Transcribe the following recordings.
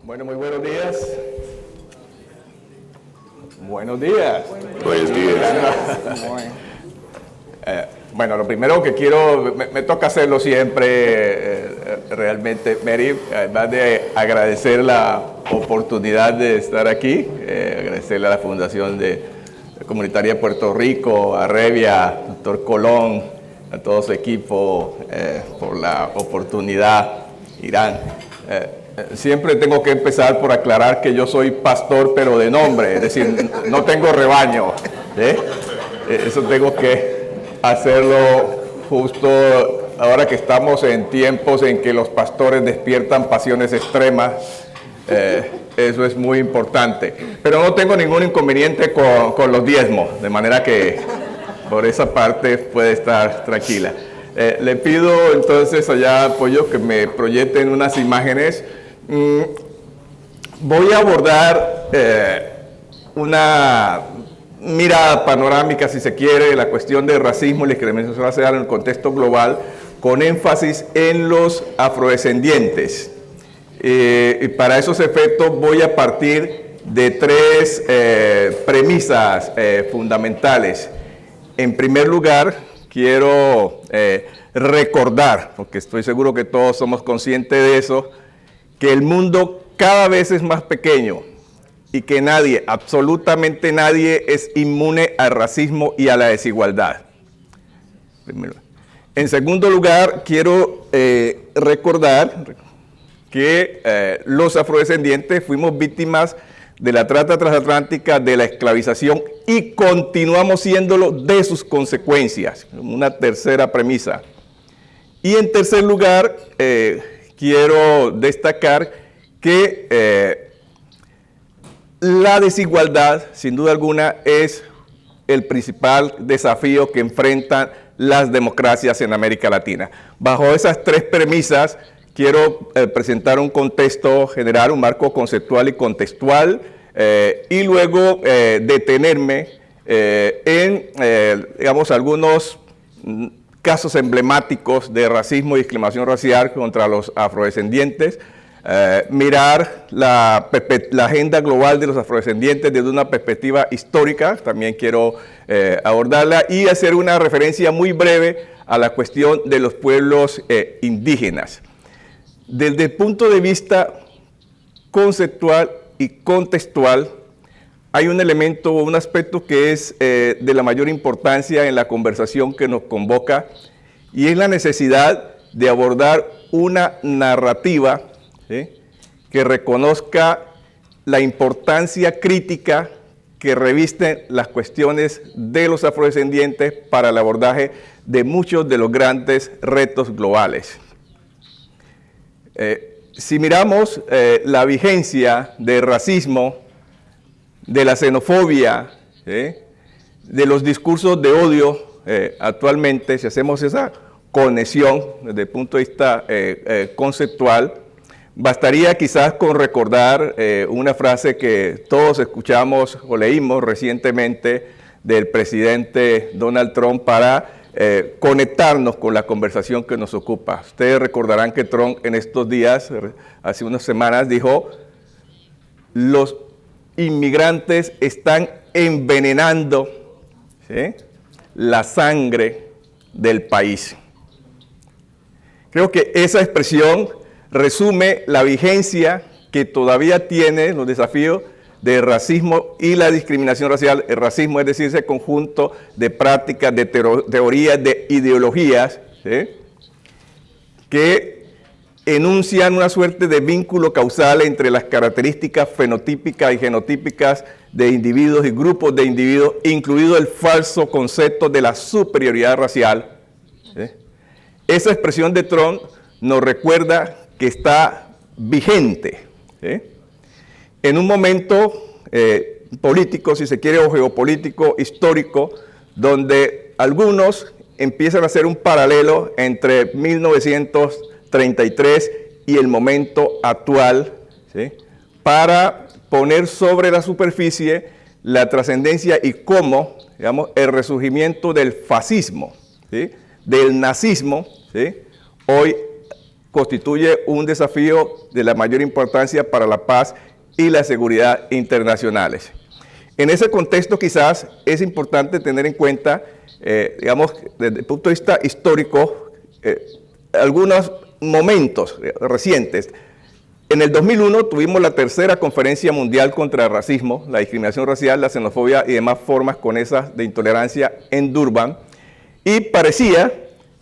Bueno, muy buenos días. Buenos días. Buenos días. Bueno, lo primero que quiero, me toca hacerlo siempre, realmente, Mary, además de agradecer la oportunidad de estar aquí, agradecerle a la Fundación Comunitaria de Puerto Rico, a Revia, doctor Colón, a todo su equipo por la oportunidad, Irán. Siempre tengo que empezar por aclarar que yo soy pastor, pero de nombre, es decir, no tengo rebaño. Eso tengo que hacerlo justo ahora que estamos en tiempos en que los pastores despiertan pasiones extremas. Eso es muy importante. Pero no tengo ningún inconveniente con los diezmos, de manera que por esa parte puede estar tranquila. Le pido entonces allá apoyo que me proyecten unas imágenes. Voy a abordar una mirada panorámica, si se quiere, de la cuestión del racismo y la discriminación racial en el contexto global, con énfasis en los afrodescendientes. Y para esos efectos voy a partir de tres premisas fundamentales. En primer lugar, quiero recordar, porque estoy seguro que todos somos conscientes de eso, que el mundo cada vez es más pequeño y que nadie, absolutamente nadie, es inmune al racismo y a la desigualdad. En segundo lugar, quiero recordar que los afrodescendientes fuimos víctimas de la trata transatlántica, de la esclavización y continuamos siéndolo de sus consecuencias. Una tercera premisa. Y en tercer lugar, quiero destacar que la desigualdad, sin duda alguna, es el principal desafío que enfrentan las democracias en América Latina. Bajo esas tres premisas, quiero presentar un contexto general, un marco conceptual y contextual, y luego detenerme en, digamos, algunos casos emblemáticos de racismo y discriminación racial contra los afrodescendientes, mirar la agenda global de los afrodescendientes desde una perspectiva histórica, también quiero abordarla, y hacer una referencia muy breve a la cuestión de los pueblos indígenas. Desde el punto de vista conceptual y contextual, hay un elemento, un aspecto que es de la mayor importancia en la conversación que nos convoca, y es la necesidad de abordar una narrativa, ¿sí?, que reconozca la importancia crítica que revisten las cuestiones de los afrodescendientes para el abordaje de muchos de los grandes retos globales. Si miramos la vigencia del racismo, de la xenofobia, de los discursos de odio actualmente, si hacemos esa conexión desde el punto de vista conceptual, bastaría quizás con recordar una frase que todos escuchamos o leímos recientemente del presidente Donald Trump para conectarnos con la conversación que nos ocupa. Ustedes recordarán que Trump en estos días, hace unas semanas, dijo: los inmigrantes están envenenando, ¿sí?, la sangre del país. Creo que esa expresión resume la vigencia que todavía tiene los desafíos del racismo y la discriminación racial. El racismo es decir, ese conjunto de prácticas, de teorías, de ideologías, ¿sí?, que enuncian una suerte de vínculo causal entre las características fenotípicas y genotípicas de individuos y grupos de individuos, incluido el falso concepto de la superioridad racial, ¿sí? Esa expresión de Trump nos recuerda que está vigente, ¿sí?, en un momento político, si se quiere, o geopolítico, histórico, donde algunos empiezan a hacer un paralelo entre 1933 y el momento actual, ¿sí?, para poner sobre la superficie la trascendencia y cómo, digamos, el resurgimiento del fascismo, ¿sí?, del nazismo, ¿sí?, hoy constituye un desafío de la mayor importancia para la paz y la seguridad internacionales. En ese contexto quizás es importante tener en cuenta, digamos, desde el punto de vista histórico, algunos momentos recientes. En el 2001 tuvimos la tercera conferencia mundial contra el racismo, la discriminación racial, la xenofobia y demás formas conexas de intolerancia en Durban, y parecía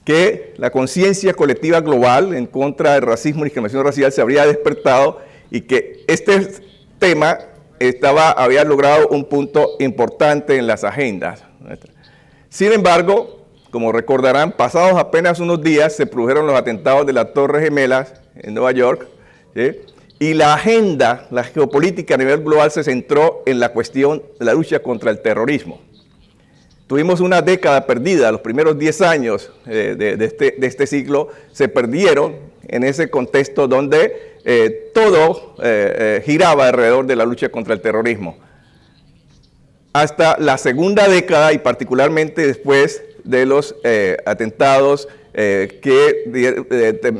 que la conciencia colectiva global en contra del racismo y discriminación racial se habría despertado y que este tema había logrado un punto importante en las agendas. Sin embargo, como recordarán, pasados apenas unos días se produjeron los atentados de las Torres Gemelas en Nueva York, ¿sí? Y la agenda, la geopolítica a nivel global se centró en la cuestión de la lucha contra el terrorismo. Tuvimos una década perdida, los primeros 10 años de este siglo se perdieron en ese contexto donde todo giraba alrededor de la lucha contra el terrorismo. Hasta la segunda década y particularmente después de los atentados que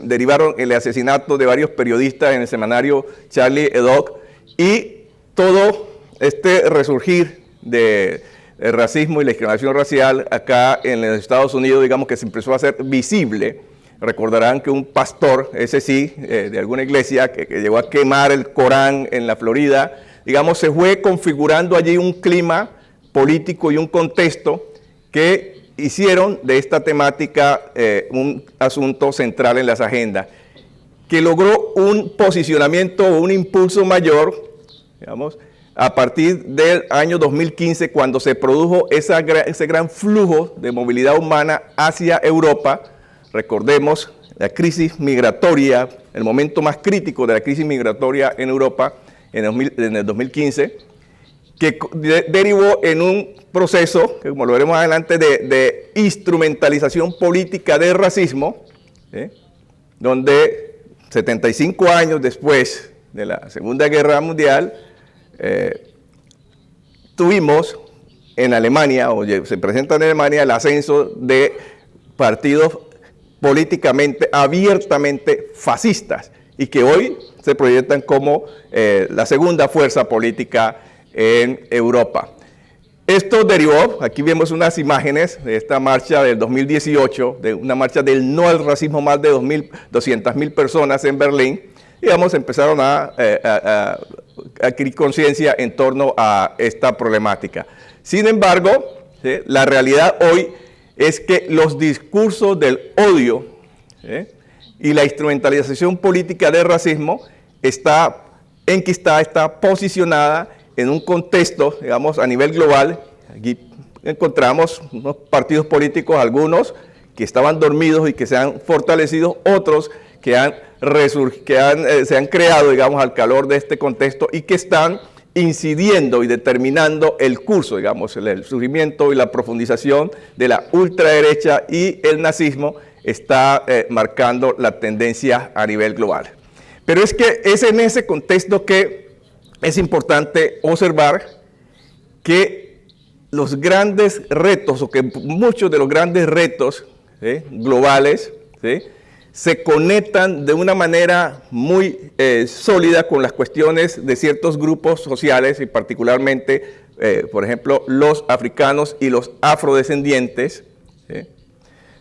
derivaron el asesinato de varios periodistas en el semanario Charlie Hebdo y todo este resurgir de el racismo y la discriminación racial acá en los Estados Unidos, digamos que se empezó a hacer visible. Recordarán que un pastor, ese sí, de alguna iglesia, que llegó a quemar el Corán en la Florida, digamos, se fue configurando allí un clima político y un contexto que hicieron de esta temática un asunto central en las agendas, que logró un posicionamiento, un impulso mayor, digamos, a partir del año 2015, cuando se produjo ese gran flujo de movilidad humana hacia Europa. Recordemos la crisis migratoria, el momento más crítico de la crisis migratoria en Europa en el 2015, que derivó en un proceso, que como lo veremos adelante, de instrumentalización política del racismo, ¿sí? Donde 75 años después de la Segunda Guerra Mundial, tuvimos en Alemania, o se presenta en Alemania, el ascenso de partidos políticamente, abiertamente fascistas, y que hoy se proyectan como la segunda fuerza política en Europa. Esto derivó, aquí vemos unas imágenes de esta marcha del 2018, de una marcha del no al racismo, más de 200.000 personas en Berlín, digamos, empezaron a adquirir conciencia en torno a esta problemática. Sin embargo, ¿sí? La realidad hoy es que los discursos del odio, ¿sí? Y la instrumentalización política del racismo está enquistada, está posicionada en un contexto, digamos, a nivel global. Aquí encontramos unos partidos políticos, algunos que estaban dormidos y que se han fortalecido, otros que se han creado, digamos, al calor de este contexto y que están incidiendo y determinando el curso, digamos, el surgimiento y la profundización de la ultraderecha y el nazismo está marcando la tendencia a nivel global. Pero es que es en ese contexto que es importante observar que los grandes retos, o que muchos de los grandes retos, ¿sí? Globales, ¿sí? Se conectan de una manera muy sólida con las cuestiones de ciertos grupos sociales y particularmente, por ejemplo, los africanos y los afrodescendientes, ¿sí?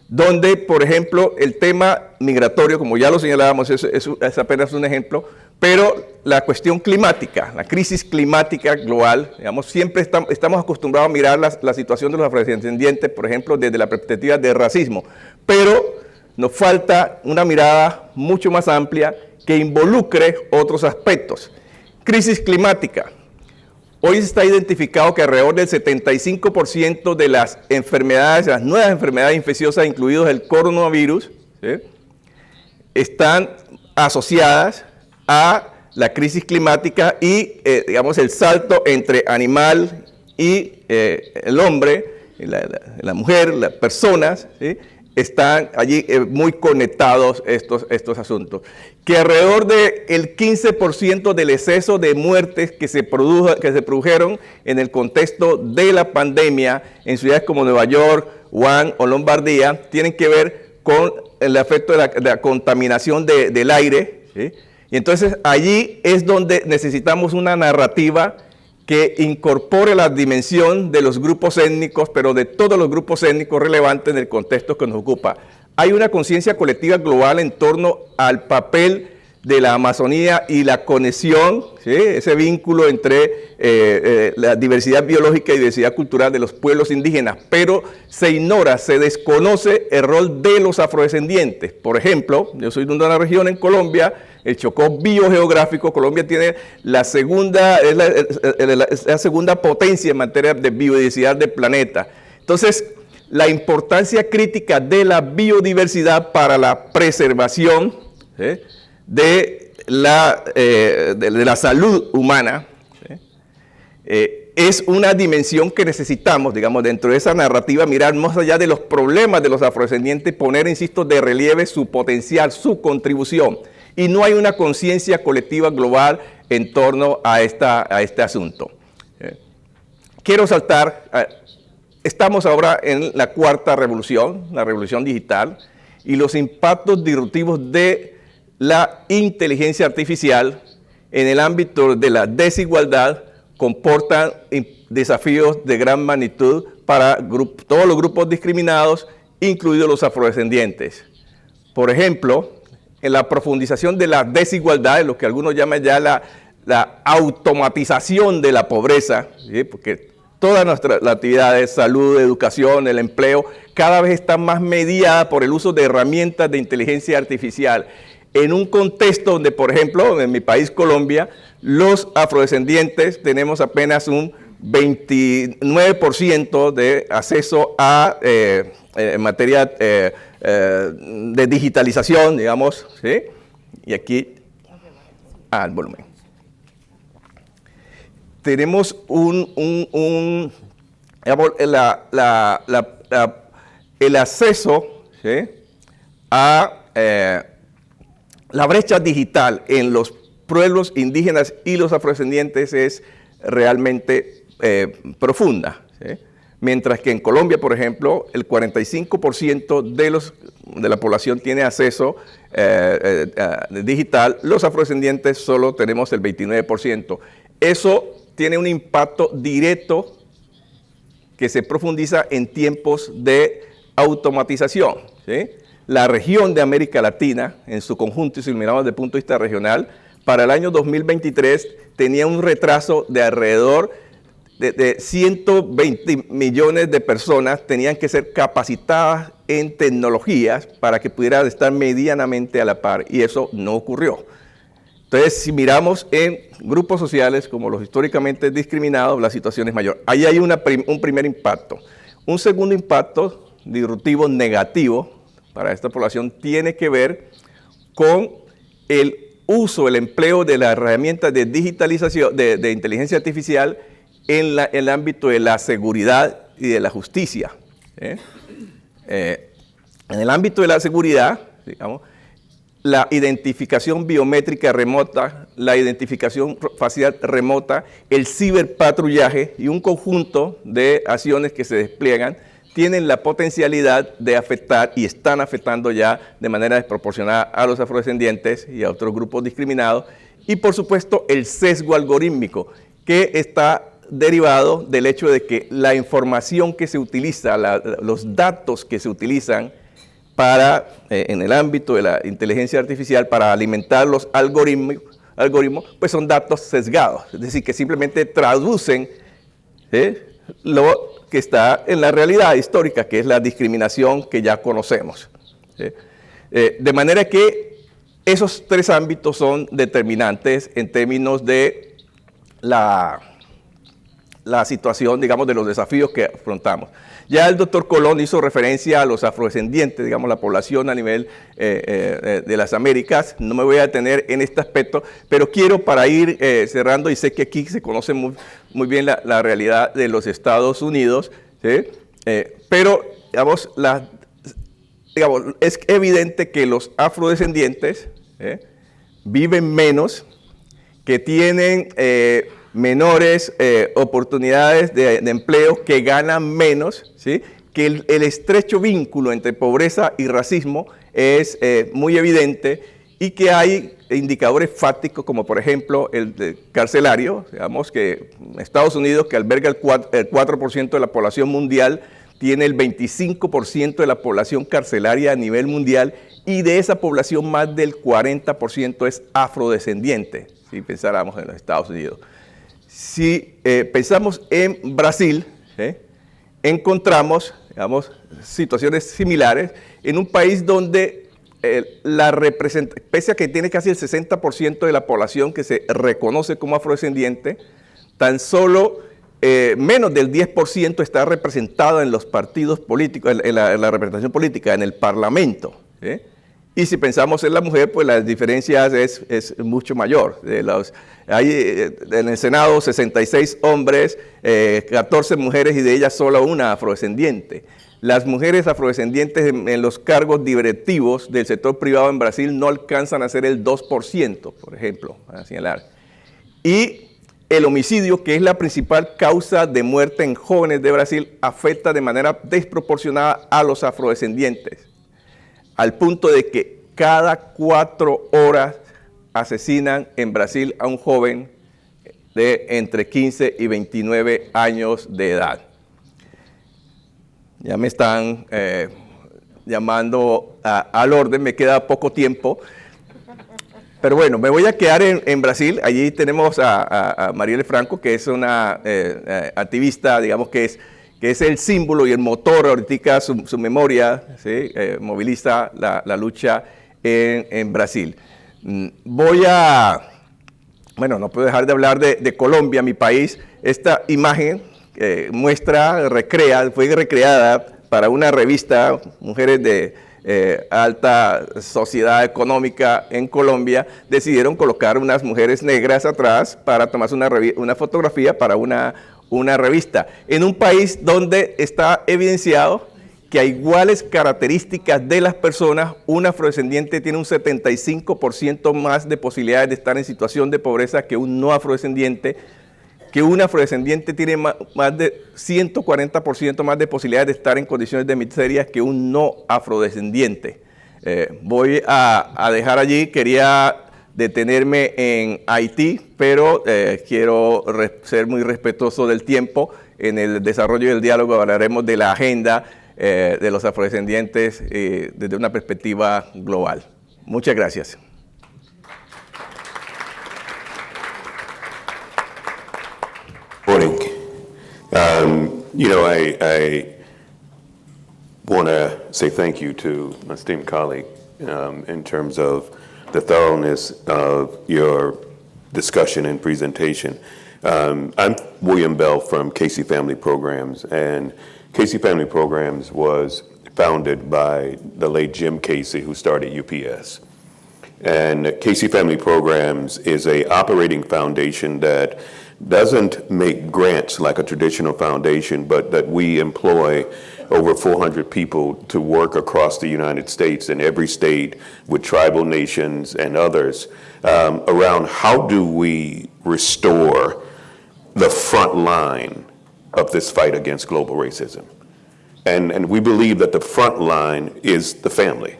Donde, por ejemplo, el tema migratorio, como ya lo señalábamos, es apenas un ejemplo, pero la cuestión climática, la crisis climática global, digamos, siempre estamos acostumbrados a mirar la situación de los afrodescendientes, por ejemplo, desde la perspectiva del racismo, pero nos falta una mirada mucho más amplia que involucre otros aspectos. Crisis climática. Hoy está identificado que alrededor del 75% de las enfermedades, las nuevas enfermedades infecciosas, incluidos el coronavirus, ¿sí? Están asociadas a la crisis climática y, digamos, el salto entre animal y el hombre, la mujer, las personas, ¿sí? Están allí muy conectados estos asuntos. Que alrededor del 15% del exceso de muertes que se produjeron en el contexto de la pandemia en ciudades como Nueva York, Wuhan o Lombardía tienen que ver con el efecto de la contaminación del aire, ¿sí? Y entonces allí es donde necesitamos una narrativa que incorpore la dimensión de los grupos étnicos, pero de todos los grupos étnicos relevantes en el contexto que nos ocupa. Hay una conciencia colectiva global en torno al papel de la Amazonía y la conexión, ¿sí? Ese vínculo entre la diversidad biológica y diversidad cultural de los pueblos indígenas, pero se ignora, se desconoce el rol de los afrodescendientes. Por ejemplo, yo soy de una región en Colombia, el Chocó biogeográfico. Colombia tiene la segunda potencia en materia de biodiversidad del planeta. Entonces, la importancia crítica de la biodiversidad para la preservación, ¿sí?, de la salud humana, ¿sí?, es una dimensión que necesitamos, digamos, dentro de esa narrativa, mirar más allá de los problemas de los afrodescendientes, poner, insisto, de relieve su potencial, su contribución. Y no hay una conciencia colectiva global en torno a este asunto. Quiero saltar, estamos ahora en la cuarta revolución, la revolución digital, y los impactos disruptivos de la inteligencia artificial en el ámbito de la desigualdad comportan desafíos de gran magnitud para todos los grupos discriminados, incluidos los afrodescendientes. Por ejemplo, en la profundización de la desigualdad, lo que algunos llaman ya la automatización de la pobreza, ¿sí?, porque todas nuestras actividades, salud, educación, el empleo, cada vez están más mediadas por el uso de herramientas de inteligencia artificial. En un contexto donde, por ejemplo, en mi país, Colombia, los afrodescendientes tenemos apenas un 29% de acceso a en materia de digitalización, digamos, ¿sí? Y aquí, el volumen. Tenemos el acceso, ¿sí?, a la brecha digital en los pueblos indígenas y los afrodescendientes es realmente profunda, ¿sí? Mientras que en Colombia, por ejemplo, el 45% de la población tiene acceso digital, los afrodescendientes solo tenemos el 29%. Eso tiene un impacto directo que se profundiza en tiempos de automatización, ¿sí? La región de América Latina, en su conjunto, y si lo miramos desde el punto de vista regional, para el año 2023 tenía un retraso de alrededor de 120 millones de personas tenían que ser capacitadas en tecnologías para que pudieran estar medianamente a la par, y eso no ocurrió. Entonces, si miramos en grupos sociales como los históricamente discriminados, la situación es mayor. Ahí hay un primer impacto. Un segundo impacto disruptivo negativo para esta población tiene que ver con el uso, el empleo de las herramientas de digitalización, de inteligencia artificial en el ámbito de la seguridad y de la justicia. En el ámbito de la seguridad, digamos, la identificación biométrica remota, la identificación facial remota, el ciberpatrullaje y un conjunto de acciones que se despliegan tienen la potencialidad de afectar y están afectando ya de manera desproporcionada a los afrodescendientes y a otros grupos discriminados. Y por supuesto el sesgo algorítmico, que está derivado del hecho de que la información que se utiliza, los datos que se utilizan para, en el ámbito de la inteligencia artificial para alimentar los algoritmos, pues son datos sesgados, es decir, que simplemente traducen lo que está en la realidad histórica, que es la discriminación que ya conocemos. De manera que esos tres ámbitos son determinantes en términos de la situación, digamos, de los desafíos que afrontamos. Ya el doctor Colón hizo referencia a los afrodescendientes, digamos, la población a nivel de las Américas. No me voy a detener en este aspecto, pero quiero, para ir cerrando, y sé que aquí se conoce muy bien la realidad de los Estados Unidos, ¿sí? Pero, digamos, es evidente que los afrodescendientes viven menos, que tienen menores oportunidades de empleo, que ganan menos, ¿sí?, que el estrecho vínculo entre pobreza y racismo es muy evidente y que hay indicadores fácticos como por ejemplo el carcelario, digamos que Estados Unidos, que alberga el 4% de la población mundial, tiene el 25% de la población carcelaria a nivel mundial y de esa población más del 40% es afrodescendiente, si pensáramos en los Estados Unidos. Si pensamos en Brasil, encontramos, digamos, situaciones similares en un país donde pese a que tiene casi el 60% de la población que se reconoce como afrodescendiente, tan solo menos del 10% está representado en los partidos políticos, en la representación política, en el Parlamento. Y si pensamos en la mujer, pues las diferencias es mucho mayor. Hay en el Senado 66 hombres, 14 mujeres y de ellas solo una afrodescendiente. Las mujeres afrodescendientes en los cargos directivos del sector privado en Brasil no alcanzan a ser el 2%, por ejemplo, para señalar. Y el homicidio, que es la principal causa de muerte en jóvenes de Brasil, afecta de manera desproporcionada a los afrodescendientes, al punto de que cada 4 horas asesinan en Brasil a un joven de entre 15 y 29 años de edad. Ya me están llamando al orden, me queda poco tiempo. Pero bueno, me voy a quedar en Brasil. Allí tenemos a Marielle Franco, que es una activista, digamos que es el símbolo y el motor, ahorita su memoria, ¿sí? Moviliza la lucha en Brasil. Bueno, no puedo dejar de hablar de Colombia, mi país. Esta imagen fue recreada para una revista, Mujeres de Alta Sociedad Económica en Colombia, decidieron colocar unas mujeres negras atrás para tomarse una fotografía para una revista, en un país donde está evidenciado que a iguales características de las personas, un afrodescendiente tiene un 75% más de posibilidades de estar en situación de pobreza que un no afrodescendiente, que un afrodescendiente tiene más de 140% más de posibilidades de estar en condiciones de miseria que un no afrodescendiente. Voy a dejar allí, quería detenerme en Haití, pero quiero ser muy respetuoso del tiempo. En el desarrollo del diálogo hablaremos de la agenda de los afrodescendientes desde una perspectiva global. Muchas gracias. Morning. I want to say thank you to my esteemed colleague in terms of the thoroughness of your discussion and presentation. I'm William Bell from Casey Family Programs, and Casey Family Programs was founded by the late Jim Casey, who started UPS. And Casey Family Programs is an operating foundation that doesn't make grants like a traditional foundation, but that we employ over 400 people to work across the United States in every state with tribal nations and others around how do we restore the front line of this fight against global racism. And we believe that the front line is the family.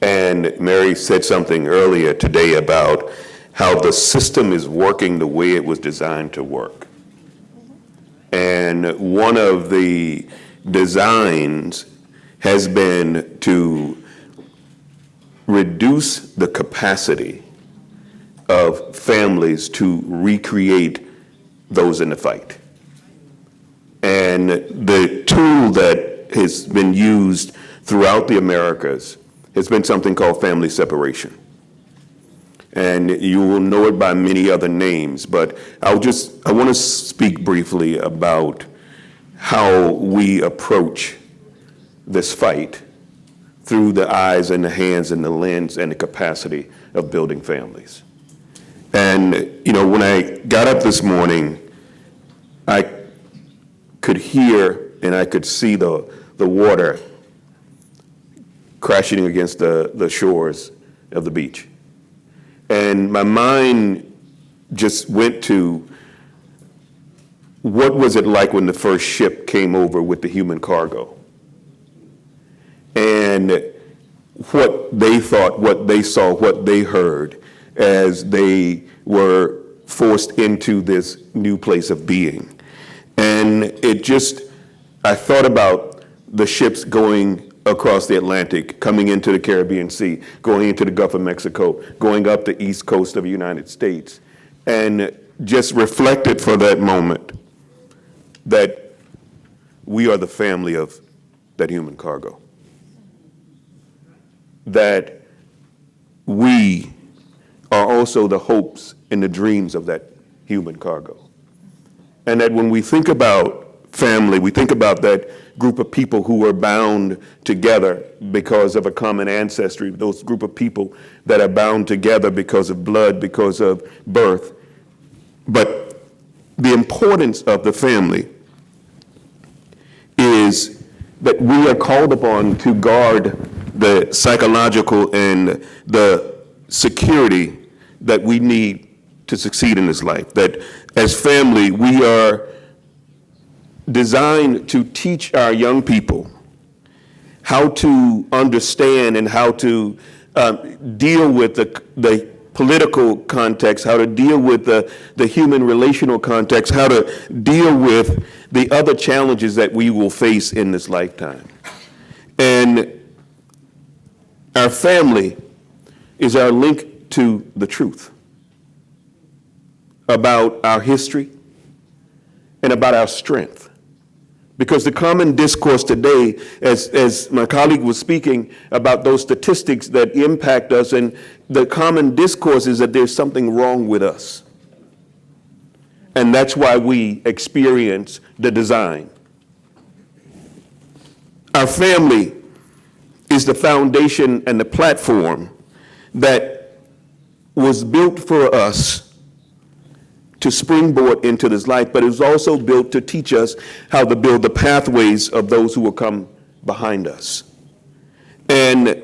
And Mary said something earlier today about how the system is working the way it was designed to work. And one of the designs has been to reduce the capacity of families to recreate those in the fight. And the tool that has been used throughout the Americas has been something called family separation. And you will know it by many other names, but I want to speak briefly about how we approach this fight through the eyes and the hands and the lens and the capacity of building families. And, when I got up this morning, I could hear and I could see the water crashing against the shores of the beach. And my mind just went to what was it like when the first ship came over with the human cargo? And what they thought, what they saw, what they heard as they were forced into this new place of being. And I thought about the ships going across the Atlantic, coming into the Caribbean Sea, going into the Gulf of Mexico, going up the east coast of the United States, and just reflected for that moment that we are the family of that human cargo. That we are also the hopes and the dreams of that human cargo. And that when we think about family, we think about that group of people who were bound together because of a common ancestry, those group of people that are bound together because of blood, because of birth. But the importance of the family is that we are called upon to guard the psychological and the security that we need to succeed in this life. That as family, we are designed to teach our young people how to understand and how to deal with the political context, how to deal with the human relational context, how to deal with the other challenges that we will face in this lifetime. And our family is our link to the truth about our history and about our strength. Because the common discourse today, as my colleague was speaking about those statistics that impact us, and the common discourse is that there's something wrong with us. And that's why we experience the design. Our family is the foundation and the platform that was built for us to springboard into this life, but it was also built to teach us how to build the pathways of those who will come behind us. And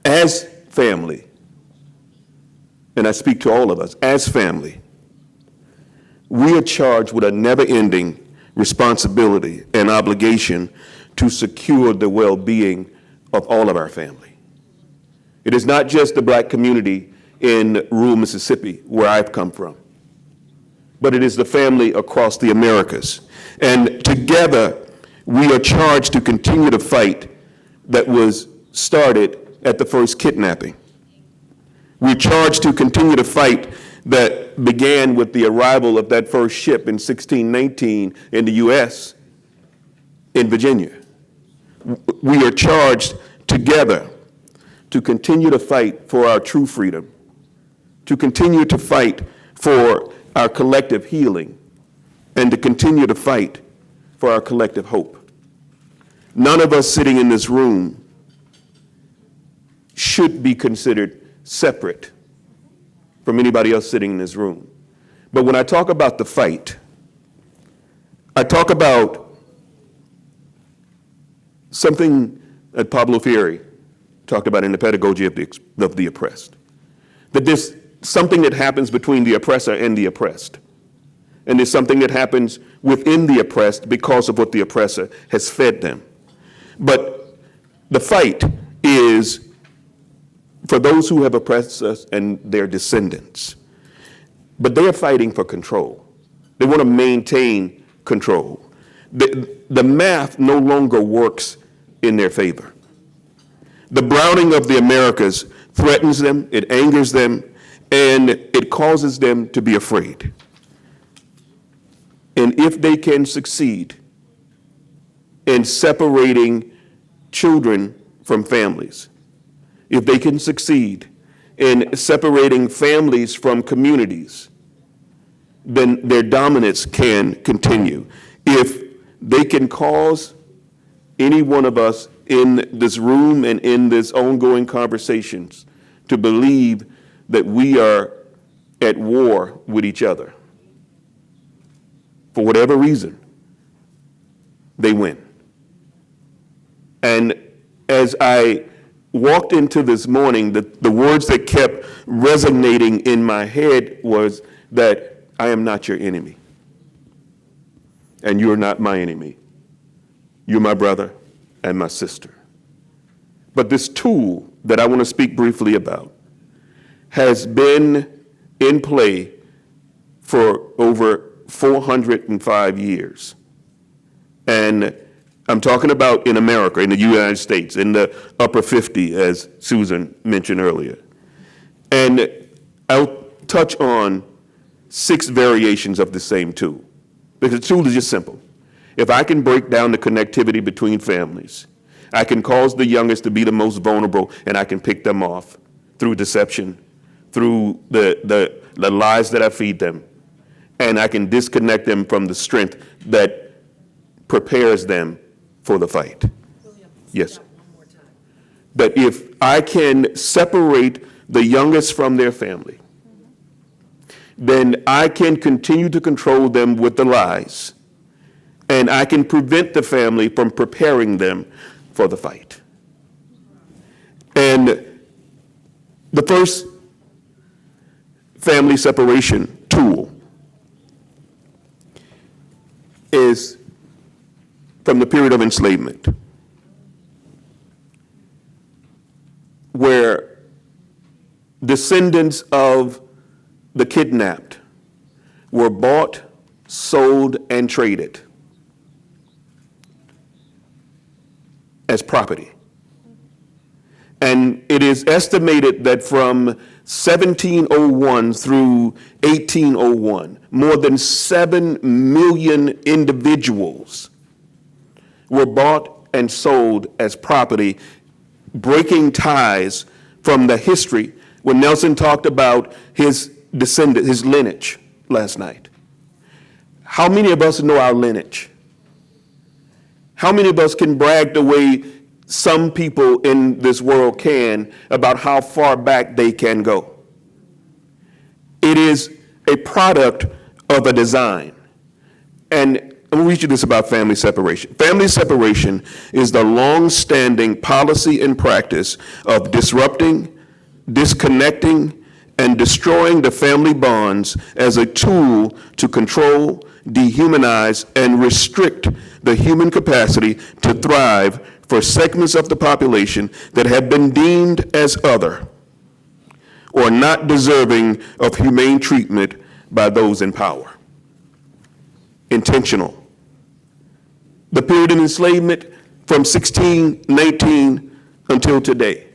as family, and I speak to all of us, as family, we are charged with a never-ending responsibility and obligation to secure the well-being of all of our family. It is not just the Black community in rural Mississippi, where I've come from, but it is the family across the Americas. And together, we are charged to continue the fight that was started at the first kidnapping. We're charged to continue the fight that began with the arrival of that first ship in 1619 in the U.S. in Virginia. We are charged together to continue to fight for our true freedom, to continue to fight for our collective healing, and to continue to fight for our collective hope. None of us sitting in this room should be considered separate from anybody else sitting in this room. But when I talk about the fight, I talk about something that Pablo Freire talked about in the Pedagogy of the Oppressed. That there's something that happens between the oppressor and the oppressed. And there's something that happens within the oppressed because of what the oppressor has fed them. But the fight is for those who have oppressed us and their descendants. But they are fighting for control. They want to maintain control. The math no longer works in their favor. The browning of the Americas threatens them, it angers them, and it causes them to be afraid. And if they can succeed in separating children from families, if they can succeed in separating families from communities, then their dominance can continue. If they can cause any one of us in this room and in this ongoing conversations to believe that we are at war with each other, for whatever reason, they win. And as I walked into this morning, the words that kept resonating in my head was that I am not your enemy. and you are not my enemy. You're my brother and my sister. But this tool that I want to speak briefly about has been in play for over 405 years. And I'm talking about in America, in the United States, in the upper 50, as Susan mentioned earlier. And I'll touch on 6 variations of the same tool, because the tool is just simple. If I can break down the connectivity between families, I can cause the youngest to be the most vulnerable, and I can pick them off through deception, through the lies that I feed them, and I can disconnect them from the strength that prepares them for the fight. Yes. But if I can separate the youngest from their family, then I can continue to control them with the lies, and I can prevent the family from preparing them for the fight. And the first family separation tool is from the period of enslavement, where descendants of the kidnapped were bought, sold, and traded as property. And it is estimated that from 1701 through 1801, more than 7 million individuals were bought and sold as property, breaking ties from the history when Nelson talked about his descendant, his lineage last night. How many of us know our lineage? How many of us can brag the way some people in this world can about how far back they can go? It is a product of a design. And I'm going to read you this about family separation. Family separation is the long-standing policy and practice of disrupting, disconnecting, and destroying the family bonds as a tool to control, dehumanize, and restrict the human capacity to thrive for segments of the population that have been deemed as other or not deserving of humane treatment by those in power. Intentional. The period of enslavement from 1619 until today.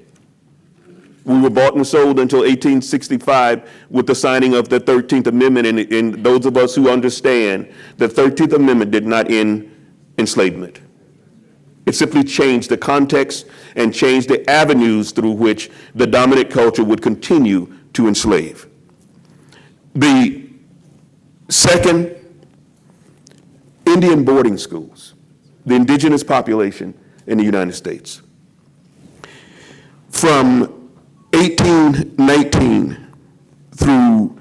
We were bought and sold until 1865 with the signing of the 13th Amendment, and those of us who understand the 13th Amendment did not end enslavement. It simply changed the context and changed the avenues through which the dominant culture would continue to enslave. The second, Indian boarding schools, the indigenous population in the United States. From 1819 through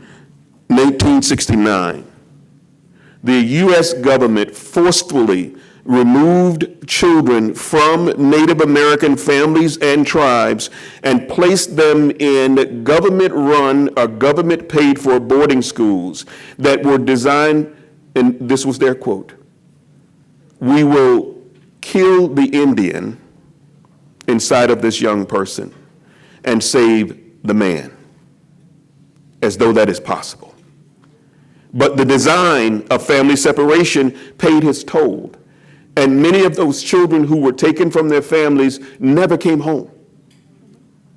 1969, the U.S. government forcefully removed children from Native American families and tribes and placed them in government-run or government-paid-for boarding schools that were designed, and this was their quote, "We will kill the Indian inside of this young person and save the man," as though that is possible. But the design of family separation paid its toll, and many of those children who were taken from their families never came home.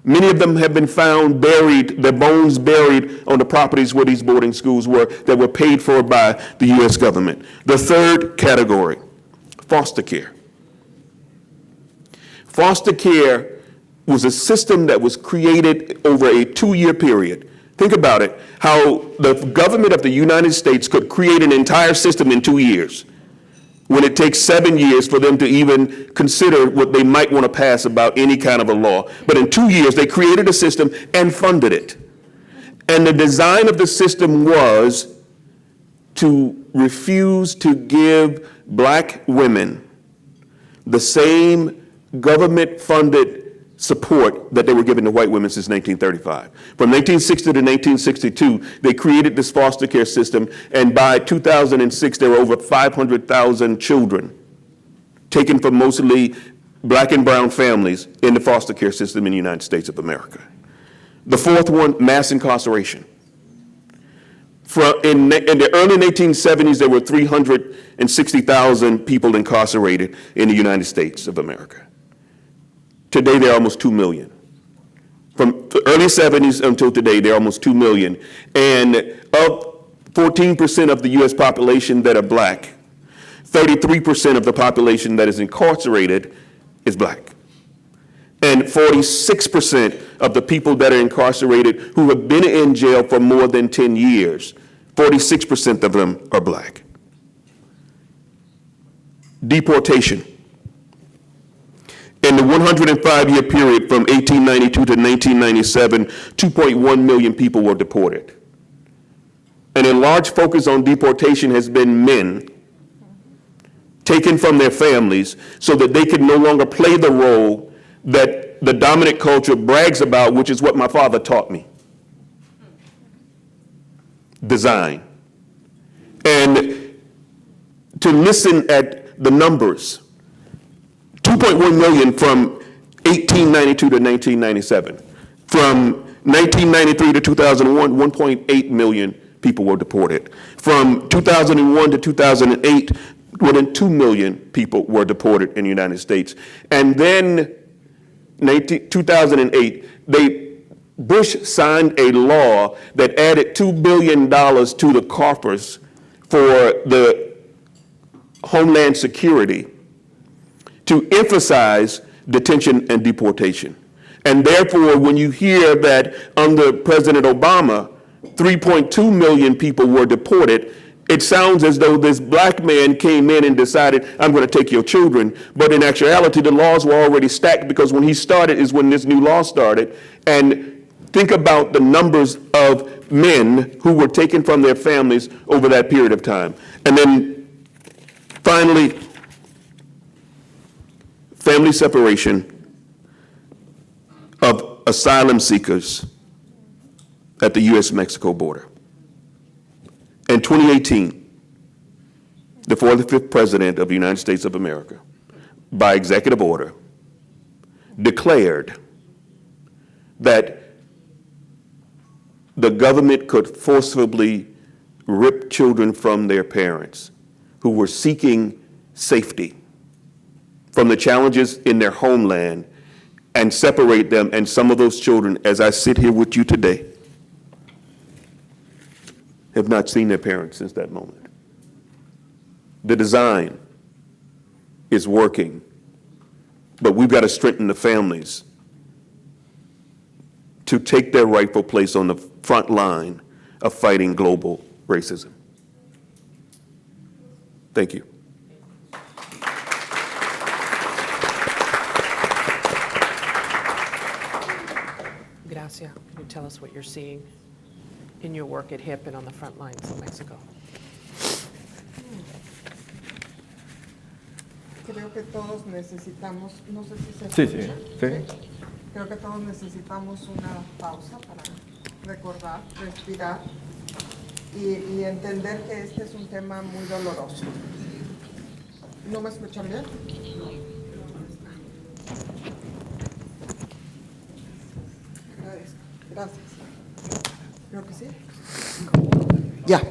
Many of them have been found buried, their bones buried on the properties where these boarding schools were that were paid for by the U.S. government. The third category, foster care. Foster care was a system that was created over a 2-year period. Think about it, how the government of the United States could create an entire system in 2 years, when it takes 7 years for them to even consider what they might want to pass about any kind of a law. But in 2 years, they created a system and funded it. And the design of the system was to refuse to give black women the same government-funded support that they were giving to white women since 1935. From 1960 to 1962, they created this foster care system, and by 2006, there were over 500,000 children taken from mostly black and brown families in the foster care system in the United States of America. The fourth one, mass incarceration. In the early 1970s, there were 360,000 people incarcerated in the United States of America. Today, there are almost 2 million. From the early 70s until today, there are almost 2 million. And of 14% of the U.S. population that are black, 33% of the population that is incarcerated is black. And 46% of the people that are incarcerated who have been in jail for more than 10 years, 46% of them are black. Deportation. In the 105-year period from 1892 to 1997, 2.1 million people were deported. And a large focus on deportation has been men taken from their families so that they can no longer play the role that the dominant culture brags about, which is what my father taught me. Design. And to listen at the numbers, 2.1 million from 1892 to 1997. From 1993 to 2001, 1.8 million people were deported. From 2001 to 2008, more than 2 million people were deported in the United States. And then 2008, Bush signed a law that added $2 billion to the coffers for the Homeland Security to emphasize detention and deportation. And therefore, when you hear that under President Obama, 3.2 million people were deported, it sounds as though this black man came in and decided, I'm going to take your children. But in actuality, the laws were already stacked, because when he started is when this new law started. And think about the numbers of men who were taken from their families over that period of time. And then finally, family separation of asylum seekers at the U.S.-Mexico border. In 2018, the 45th President of the United States of America, by executive order, declared that the government could forcibly rip children from their parents who were seeking safety from the challenges in their homeland and separate them. And some of those children, as I sit here with you today, have not seen their parents since that moment. The design is working, but we've got to strengthen the families to take their rightful place on the front line of fighting global racism. Thank you. Gracias. Can you tell us what you're seeing in your work at HIP and on the front lines in Mexico? Creo que todos necesitamos, no sé si se Sí, escucha. sí. Creo que todos necesitamos una pausa para recordar, respirar y entender que este es un tema muy doloroso. ¿No me escuchan bien? Gracias. Creo que sí. Ya.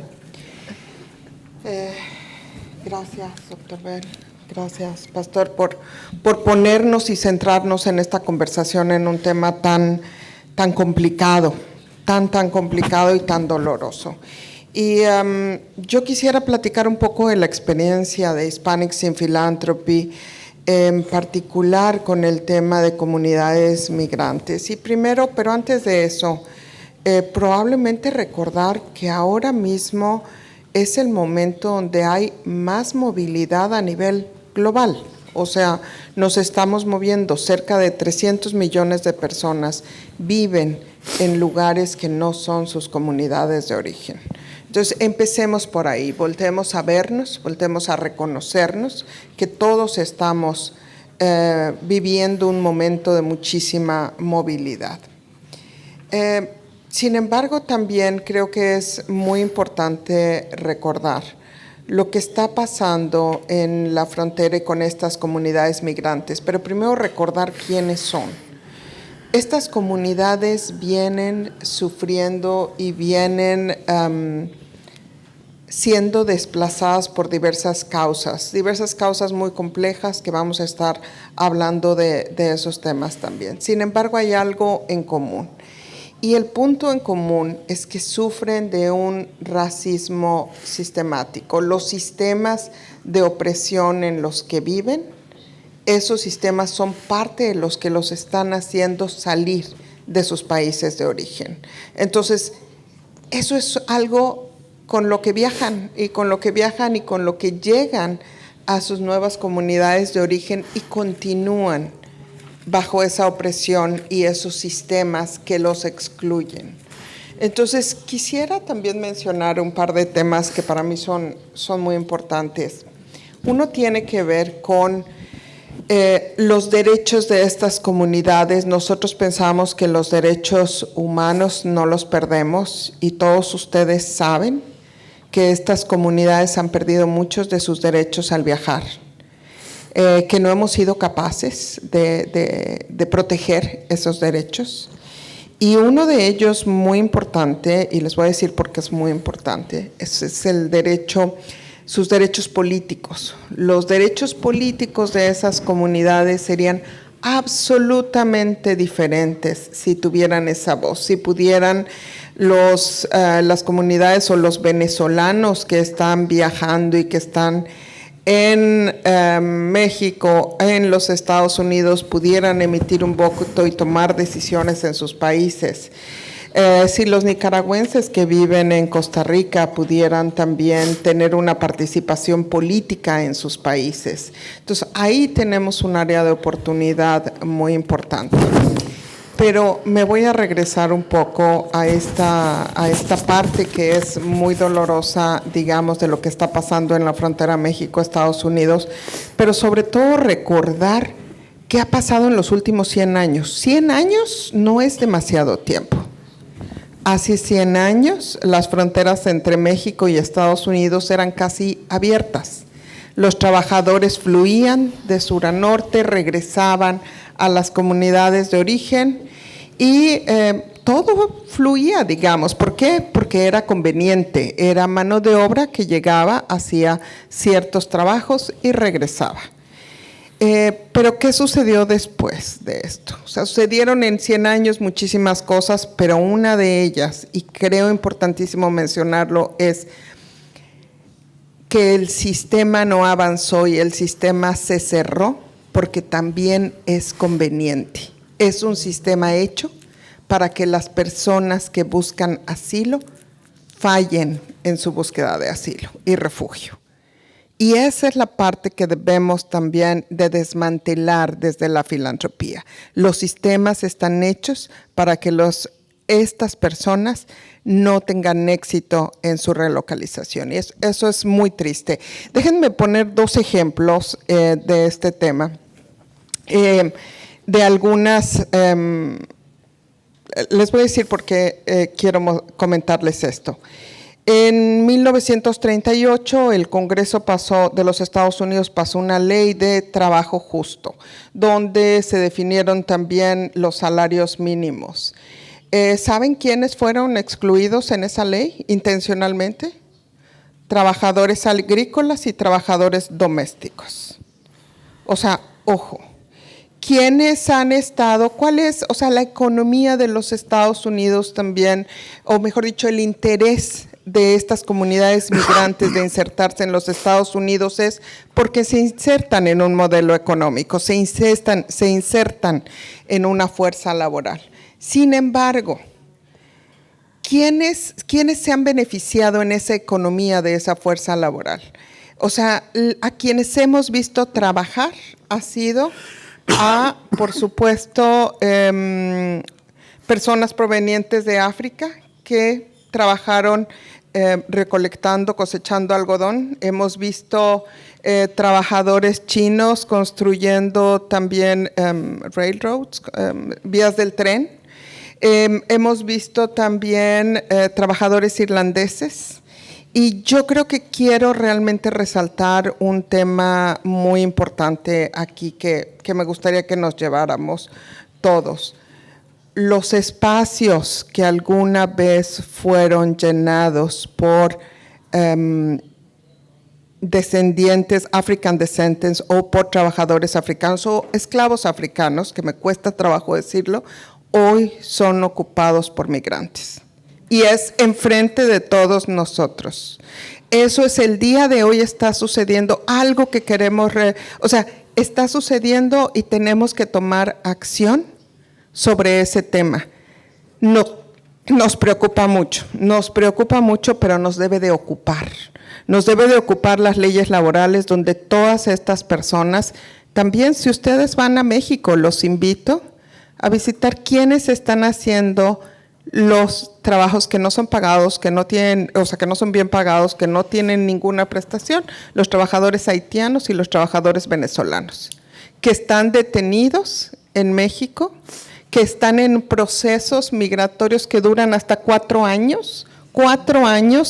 Gracias, doctor Ben. Gracias, pastor, por ponernos y centrarnos en esta conversación en un tema tan complicado, tan complicado y tan doloroso. Y yo quisiera platicar un poco de la experiencia de Hispanics in Philanthropy, en particular con el tema de comunidades migrantes. Y primero, pero antes de eso, probablemente recordar que ahora mismo es el momento donde hay más movilidad a nivel global. O sea, nos estamos moviendo, cerca de 300 millones de personas viven en lugares que no son sus comunidades de origen. Entonces, empecemos por ahí, volteemos a vernos, volteemos a reconocernos, que todos estamos viviendo un momento de muchísima movilidad. Sin embargo, también creo que es muy importante recordar lo que está pasando en la frontera y con estas comunidades migrantes, pero primero recordar quiénes son. Estas comunidades vienen sufriendo y vienen siendo desplazadas por diversas causas muy complejas que vamos a estar hablando de esos temas también. Sin embargo, hay algo en común. Y el punto en común es que sufren de un racismo sistemático. Los sistemas de opresión en los que viven, esos sistemas son parte de los que los están haciendo salir de sus países de origen. Entonces, eso es algo con lo que viajan y con lo que llegan a sus nuevas comunidades de origen y continúan bajo esa opresión y esos sistemas que los excluyen. Entonces, quisiera también mencionar un par de temas que para mí son muy importantes. Uno tiene que ver con los derechos de estas comunidades. Nosotros pensamos que los derechos humanos no los perdemos y todos ustedes saben que estas comunidades han perdido muchos de sus derechos al viajar. Que no hemos sido capaces de proteger esos derechos. Y uno de ellos muy importante, y les voy a decir por qué es muy importante, es el derecho, sus derechos políticos. Los derechos políticos de esas comunidades serían absolutamente diferentes si tuvieran esa voz, si pudieran las comunidades o los venezolanos que están viajando y que están en México, en los Estados Unidos, pudieran emitir un voto y tomar decisiones en sus países. Si los nicaragüenses que viven en Costa Rica pudieran también tener una participación política en sus países. Entonces, ahí tenemos un área de oportunidad muy importante. Pero me voy a regresar un poco a esta parte que es muy dolorosa, digamos, de lo que está pasando en la frontera México-Estados Unidos, pero sobre todo recordar qué ha pasado en los últimos 100 años. 100 años no es demasiado tiempo. Hace 100 años las fronteras entre México y Estados Unidos eran casi abiertas. Los trabajadores fluían de sur a norte, regresaban a las comunidades de origen y todo fluía, digamos. ¿Por qué? Porque era conveniente, era mano de obra que llegaba, hacía ciertos trabajos y regresaba. Pero ¿qué sucedió después de esto? O sea, sucedieron en 100 años muchísimas cosas, pero una de ellas, y creo importantísimo mencionarlo, es que el sistema no avanzó y el sistema se cerró porque también es conveniente. Es un sistema hecho para que las personas que buscan asilo fallen en su búsqueda de asilo y refugio. Y esa es la parte que debemos también de desmantelar desde la filantropía. Los sistemas están hechos para que estas personas no tengan éxito en su relocalización. Y eso es muy triste. Déjenme poner 2 ejemplos de este tema. De algunas, les voy a decir por qué quiero comentarles esto. En 1938 el Congreso de los Estados Unidos pasó una ley de trabajo justo, donde se definieron también los salarios mínimos. ¿Saben quiénes fueron excluidos en esa ley intencionalmente? Trabajadores agrícolas y trabajadores domésticos. O sea, ojo. ¿Quiénes han estado? ¿Cuál es, la economía de los Estados Unidos también, o mejor dicho, el interés de estas comunidades migrantes de insertarse en los Estados Unidos es porque se insertan en un modelo económico, se insertan en una fuerza laboral. Sin embargo, ¿quiénes se han beneficiado en esa economía de esa fuerza laboral? O sea, a quienes hemos visto trabajar ha sido por supuesto, personas provenientes de África que trabajaron recolectando, cosechando algodón. Hemos visto trabajadores chinos construyendo también railroads, vías del tren. Hemos visto también trabajadores irlandeses. Y yo creo que quiero realmente resaltar un tema muy importante aquí que me gustaría que nos lleváramos todos. Los espacios que alguna vez fueron llenados por descendientes, African descendants, o por trabajadores africanos o esclavos africanos, que me cuesta trabajo decirlo, hoy son ocupados por migrantes. Y es enfrente de todos nosotros. Eso es el día de hoy, está sucediendo algo que queremos, está sucediendo y tenemos que tomar acción sobre ese tema. Nos preocupa mucho, pero nos debe de ocupar. Nos debe de ocupar las leyes laborales donde todas estas personas, también si ustedes van a México, los invito a visitar quiénes están haciendo los trabajos que no son pagados, que no tienen, que no son bien pagados, que no tienen ninguna prestación, los trabajadores haitianos y los trabajadores venezolanos, que están detenidos en México, que están en procesos migratorios que duran hasta 4 años,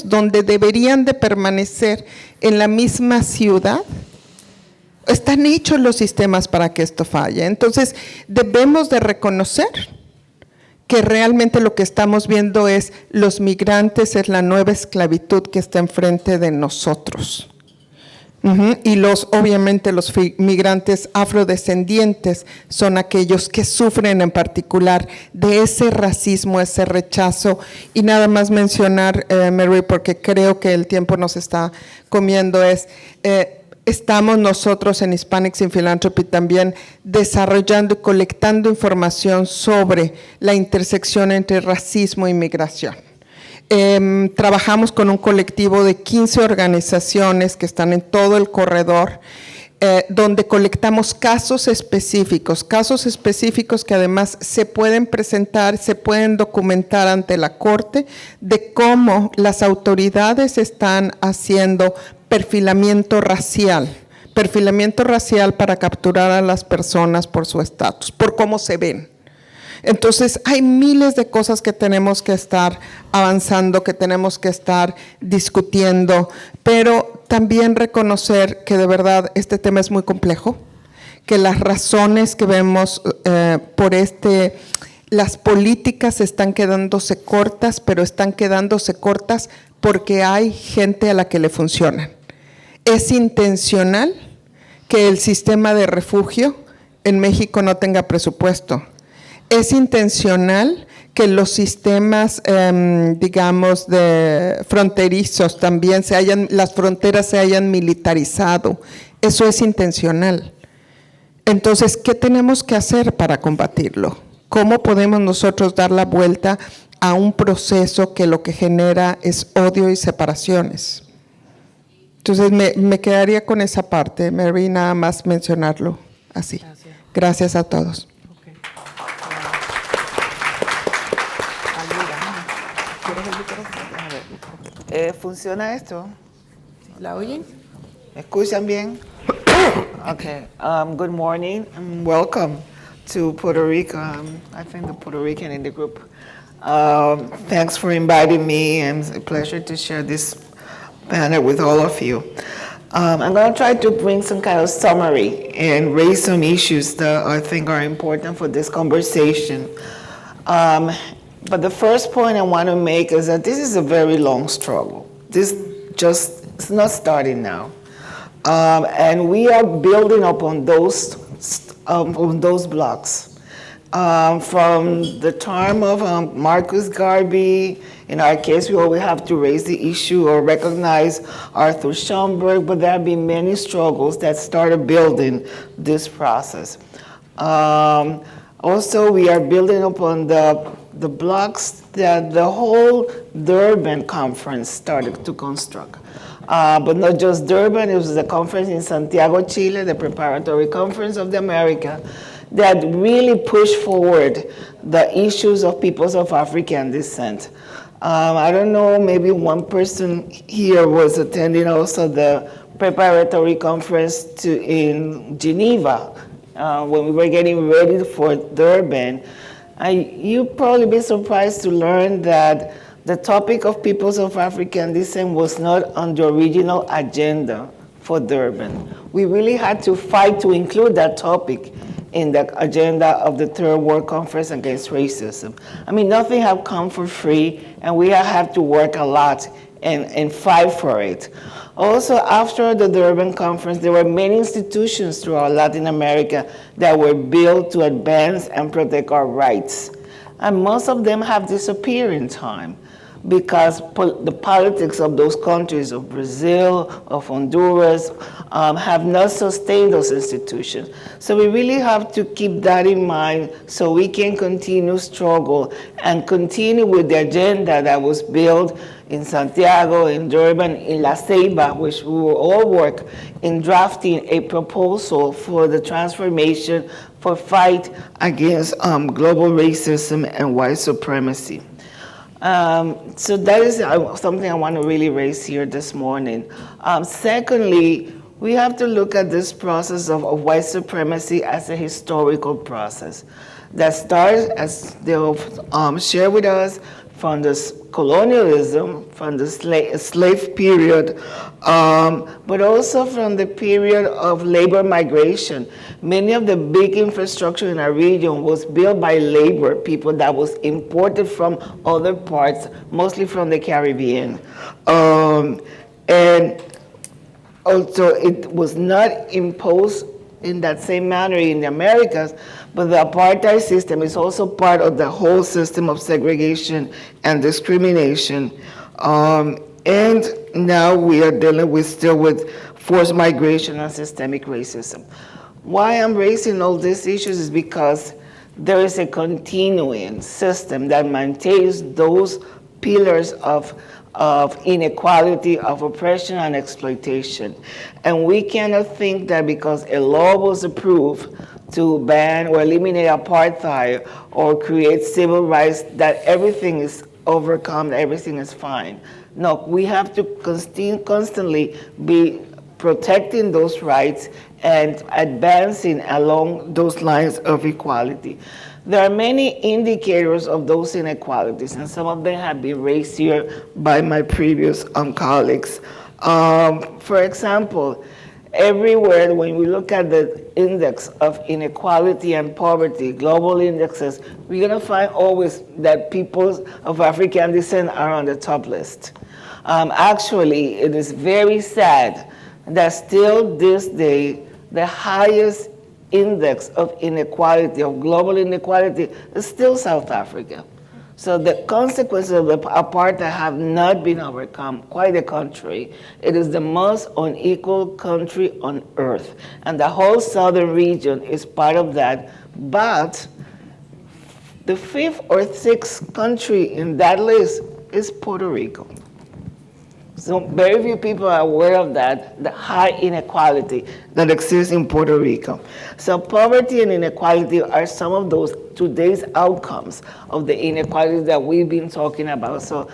donde deberían de permanecer en la misma ciudad. Están hechos los sistemas para que esto falle. Entonces, debemos de reconocer que realmente lo que estamos viendo es los migrantes, es la nueva esclavitud que está enfrente de nosotros. Y obviamente los migrantes afrodescendientes son aquellos que sufren en particular de ese racismo, ese rechazo. Y nada más mencionar, Mary, porque creo que el tiempo nos está comiendo, estamos nosotros en Hispanics in Philanthropy también desarrollando y colectando información sobre la intersección entre racismo y migración. Trabajamos con un colectivo de 15 organizaciones que están en todo el corredor, donde colectamos casos específicos que además se pueden presentar, se pueden documentar ante la Corte de cómo las autoridades están haciendo perfilamiento racial para capturar a las personas por su estatus, por cómo se ven. Entonces, hay miles de cosas que tenemos que estar avanzando, que tenemos que estar discutiendo, pero también reconocer que de verdad este tema es muy complejo, que las razones que vemos las políticas están quedándose cortas, pero están quedándose cortas porque hay gente a la que le funcionan. Es intencional que el sistema de refugio en México no tenga presupuesto. Es intencional que los sistemas, digamos, de fronterizos también las fronteras se hayan militarizado. Eso es intencional. Entonces, ¿qué tenemos que hacer para combatirlo? ¿Cómo podemos nosotros dar la vuelta a un proceso que lo que genera es odio y separaciones? Entonces, me quedaría con esa parte, Mary, nada más mencionarlo así. Gracias a todos. ¿Funciona esto? ¿La oyen? ¿Me escuchan bien? Okay. Good morning and welcome to Puerto Rico. I think the Puerto Rican in the group. Thanks for inviting me, and it's a pleasure to share this panel with all of you. I'm going to try to bring some kind of summary and raise some issues that I think are important for this conversation. But the first point I want to make is that this is a very long struggle. It's not starting now. And we are building up on those blocks. From the time of Marcus Garvey, in our case, we always have to raise the issue or recognize Arthur Schomburg, but there have been many struggles that started building this process. Also, we are building upon the blocks that the whole Durban conference started to construct. But not just Durban, it was the conference in Santiago, Chile, the preparatory conference of the Américas, that really pushed forward the issues of peoples of African descent. I don't know, maybe one person here was attending also the preparatory conference in Geneva when we were getting ready for Durban. You'd probably be surprised to learn that the topic of peoples of African descent was not on the original agenda for Durban. We really had to fight to include that topic in the agenda of the Third World Conference Against Racism. I mean, nothing have come for free, and we have to work a lot and fight for it. Also, after the Durban Conference, there were many institutions throughout Latin America that were built to advance and protect our rights. And most of them have disappeared in time because the politics of those countries, of Brazil, of Honduras, have not sustained those institutions. So we really have to keep that in mind so we can continue struggle and continue with the agenda that was built in Santiago, in Durban, in La Ceiba, which we will all work in drafting a proposal for the transformation for fight against global racism and white supremacy. So that is something I want to really raise here this morning. Secondly, we have to look at this process of white supremacy as a historical process that starts, as they'll share with us, from this colonialism, from the slave period, but also from the period of labor migration. Many of the big infrastructure in our region was built by labor, people that was imported from other parts, mostly from the Caribbean. And also it was not imposed in that same manner in the Americas, but the apartheid system is also part of the whole system of segregation and discrimination. And now we are dealing still with forced migration and systemic racism. Why I'm raising all these issues is because there is a continuing system that maintains those pillars of inequality, of oppression and exploitation. And we cannot think that because a law was approved to ban or eliminate apartheid or create civil rights that everything is overcome, everything is fine. No, we have to constantly be protecting those rights and advancing along those lines of equality. There are many indicators of those inequalities, and some of them have been raised here by my previous colleagues. For example, everywhere when we look at the index of inequality and poverty, global indexes, we're gonna find always that people of African descent are on the top list. Actually, it is very sad that still this day, the highest index of inequality, of global inequality, is still South Africa. So the consequences of the apartheid have not been overcome, quite the contrary. It is the most unequal country on earth. And the whole southern region is part of that. But the fifth or sixth country in that list is Puerto Rico. So very few people are aware of that, the high inequality that exists in Puerto Rico. So poverty and inequality are some of those today's outcomes of the inequalities that we've been talking about. So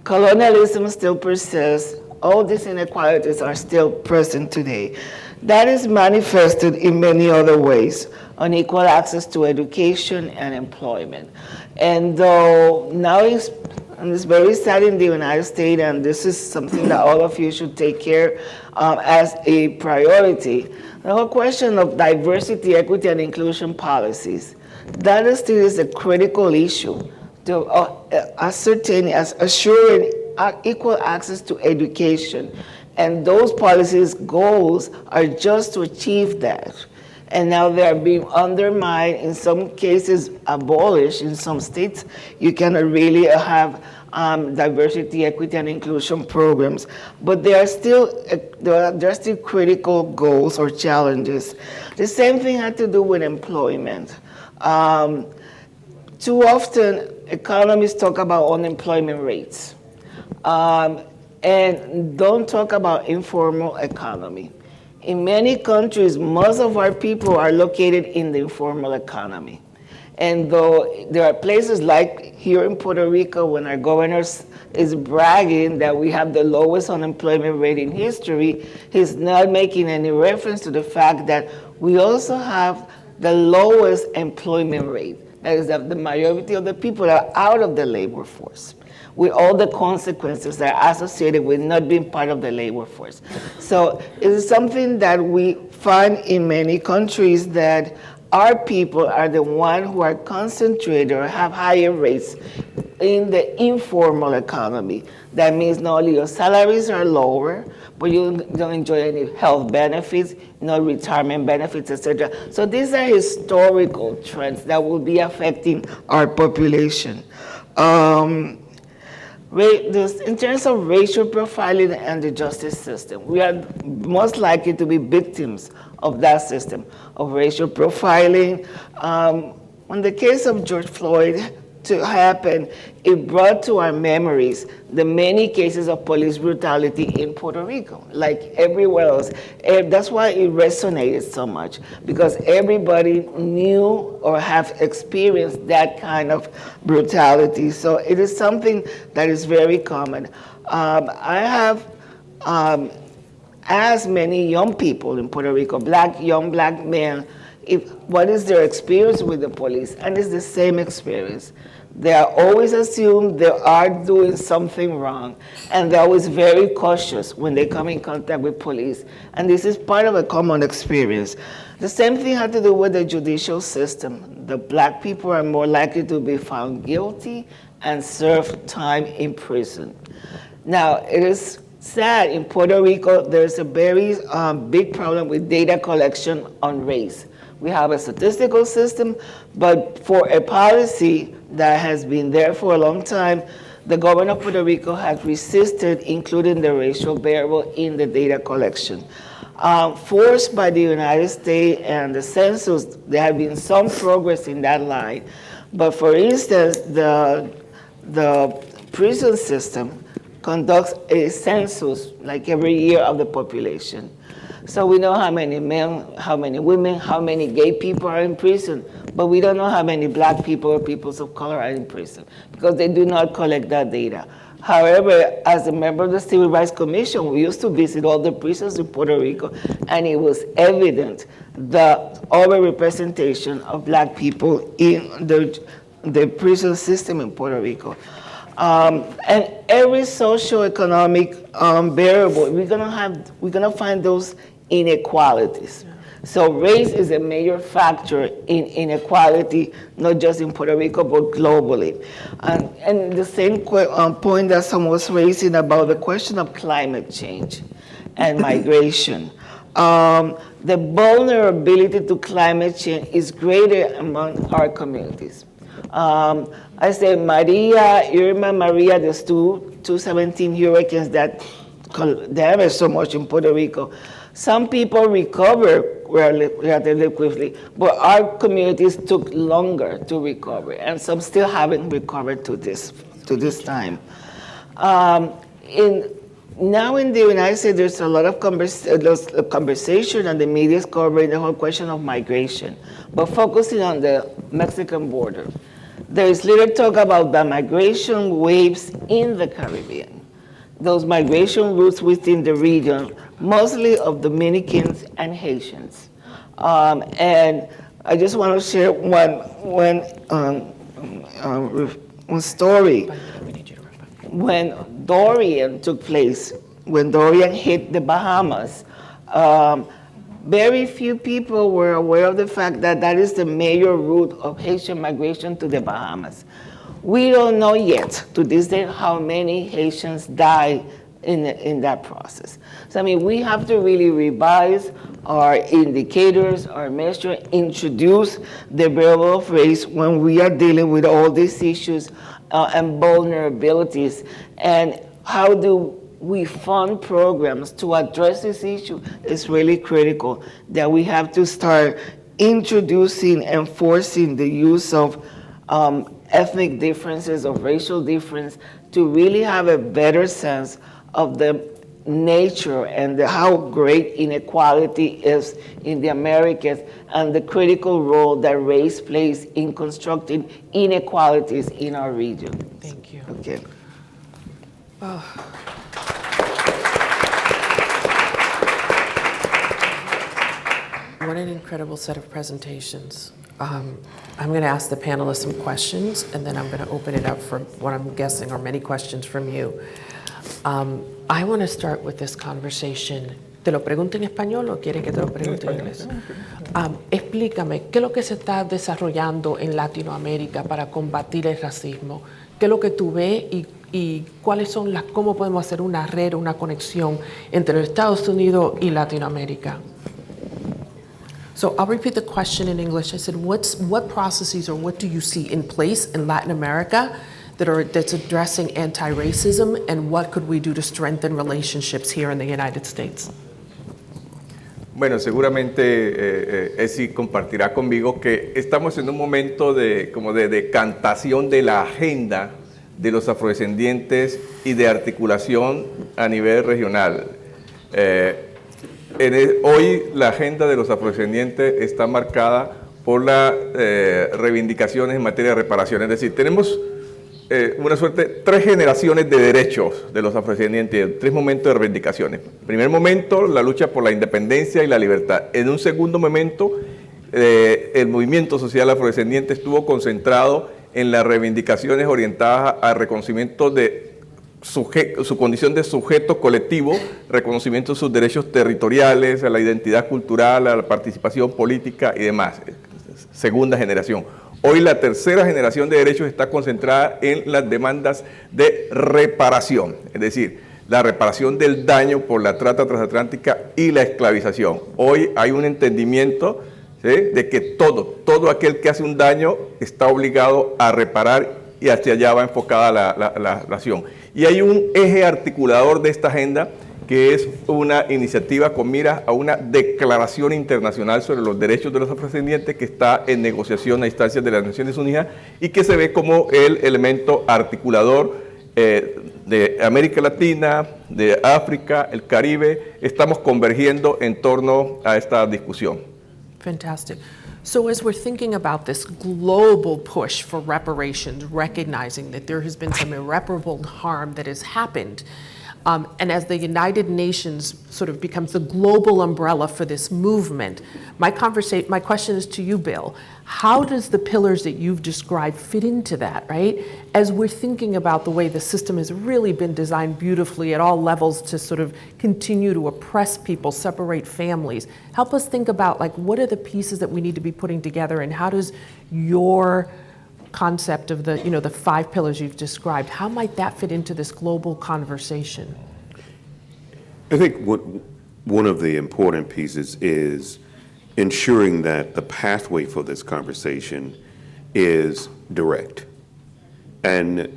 colonialism still persists. All these inequalities are still present today. That is manifested in many other ways: unequal access to education and employment. And though now it's very sad in the United States, and this is something that all of you should take care as a priority, the whole question of diversity, equity, and inclusion policies, that still is a critical issue to assuring equal access to education. And those policies' goals are just to achieve that. And now they are being undermined, in some cases abolished. In some states, you cannot really have diversity, equity, and inclusion programs. But there are still critical goals or challenges. The same thing had to do with employment. Too often, economists talk about unemployment rates and don't talk about informal economy. In many countries, most of our people are located in the informal economy. And though there are places like here in Puerto Rico, when our governor is bragging that we have the lowest unemployment rate in history, he's not making any reference to the fact that we also have the lowest employment rate. That is, that the majority of the people are out of the labor force, with all the consequences that are associated with not being part of the labor force. So it is something that we find in many countries, that our people are the ones who are concentrated or have higher rates in the informal economy. That means not only your salaries are lower, but you don't enjoy any health benefits, no retirement benefits, etc. So these are historical trends that will be affecting our population. In terms of racial profiling and the justice system, we are most likely to be victims of that system of racial profiling. In the case of George Floyd to happen, it brought to our memories the many cases of police brutality in Puerto Rico, like everywhere else. That's why it resonated so much, because everybody knew or have experienced that kind of brutality. So it is something that is very common. I have asked many young people in Puerto Rico, young black men, what is their experience with the police, and it's the same experience. They are always assumed they are doing something wrong, and they're always very cautious when they come in contact with police, and this is part of a common experience. The same thing had to do with the judicial system. The black people are more likely to be found guilty and serve time in prison. Now, it is sad, in Puerto Rico, there's a very big problem with data collection on race. We have a statistical system, but for a policy that has been there for a long time, the government of Puerto Rico has resisted including the racial variable in the data collection. Forced by the United States and the census, there have been some progress in that line. But for instance, the prison system conducts a census like every year of the population. So we know how many men, how many women, how many gay people are in prison, but we don't know how many black people or peoples of color are in prison, because they do not collect that data. However, as a member of the Civil Rights Commission, we used to visit all the prisons in Puerto Rico, and it was evident the overrepresentation of black people in the prison system in Puerto Rico. And every socioeconomic variable, we're gonna find those inequalities. So race is a major factor in inequality, not just in Puerto Rico, but globally. And the same point that someone was raising about the question of climate change and migration. The vulnerability to climate change is greater among our communities. I say Maria, Irma, Maria, there's two 17 hurricanes that damage so much in Puerto Rico. Some people recover relatively quickly, but our communities took longer to recover, and some still haven't recovered to this time. Now in the United States, there's a lot of conversation, and the media is covering the whole question of migration, but focusing on the Mexican border. There is little talk about the migration waves in the Caribbean. Those migration routes within the region, mostly of Dominicans and Haitians. And I just want to share one story. When Dorian took place, when Dorian hit the Bahamas, very few people were aware of the fact that that is the major route of Haitian migration to the Bahamas. We don't know yet, to this day, how many Haitians died in that process. So, I mean, we have to really revise our indicators, our measure, introduce the variable of race when we are dealing with all these issues and vulnerabilities. And how do we fund programs to address this issue is really critical, that we have to start introducing and forcing the use of ethnic differences, of racial difference, to really have a better sense of the nature and how great inequality is in the Americas and the critical role that race plays in constructing inequalities in our region. Thank you. Okay. What an incredible set of presentations. I'm going to ask the panelists some questions, and then I'm going to open it up for what I'm guessing are many questions from you. I want to start with this conversation. ¿Te lo pregunto en español o quiere que te lo pregunte en inglés? Explícame, ¿qué es lo que se está desarrollando en Latinoamérica para combatir el racismo? ¿Qué es lo que tú ves y cuáles son cómo podemos hacer una red, una conexión entre los Estados Unidos y Latinoamérica? So I'll repeat the question in English. I said, what processes or what do you see in place in Latin America that's addressing anti-racism, and what could we do to strengthen relationships here in the United States? Bueno, seguramente Esi compartirá conmigo que estamos en un momento como de decantación de la agenda de los afrodescendientes y de articulación a nivel regional. Hoy la agenda de los afrodescendientes está marcada por las reivindicaciones en materia de reparación. Es decir, tenemos una suerte, 3 generaciones de derechos de los afrodescendientes, 3 momentos de reivindicaciones. En primer momento, la lucha por la independencia y la libertad. En un segundo momento, el movimiento social afrodescendiente estuvo concentrado en las reivindicaciones orientadas al reconocimiento de su condición de sujeto colectivo, reconocimiento de sus derechos territoriales, a la identidad cultural, a la participación política y demás. Segunda generación. Hoy la tercera generación de derechos está concentrada en las demandas de reparación, es decir, la reparación del daño por la trata transatlántica y la esclavización. Hoy hay un entendimiento, ¿sí?, de que todo aquel que hace un daño está obligado a reparar, y hacia allá va enfocada la acción. Y hay un eje articulador de esta agenda que es una iniciativa con miras a una declaración internacional sobre los derechos de los afrodescendientes que está en negociación a instancias de las Naciones Unidas y que se ve como el elemento articulador de América Latina, de África, el Caribe. Estamos convergiendo en torno a esta discusión. Fantastic. So as we're thinking about this global push for reparations, recognizing that there has been some irreparable harm that has happened, and as the United Nations sort of becomes the global umbrella for this movement, my question is to you, Bill. How does the pillars that you've described fit into that, right? As we're thinking about the way the system has really been designed beautifully at all levels to sort of continue to oppress people, separate families, help us think about, like, what are the pieces that we need to be putting together, and how does your concept of the 5 pillars you've described, how might that fit into this global conversation? I think one of the important pieces is ensuring that the pathway for this conversation is direct. And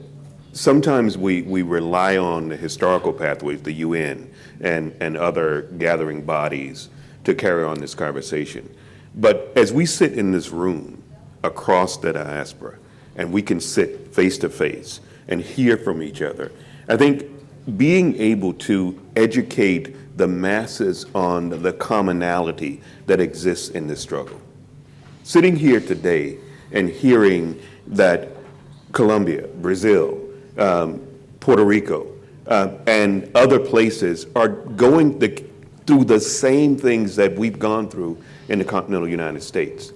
sometimes we rely on the historical pathways, the UN and other gathering bodies, to carry on this conversation. But as we sit in this room across the diaspora, and we can sit face to face and hear from each other, I think being able to educate the masses on the commonality that exists in this struggle. Sitting here today and hearing that Colombia, Brazil, Puerto Rico, and other places are going through the same things that we've gone through in the continental United States.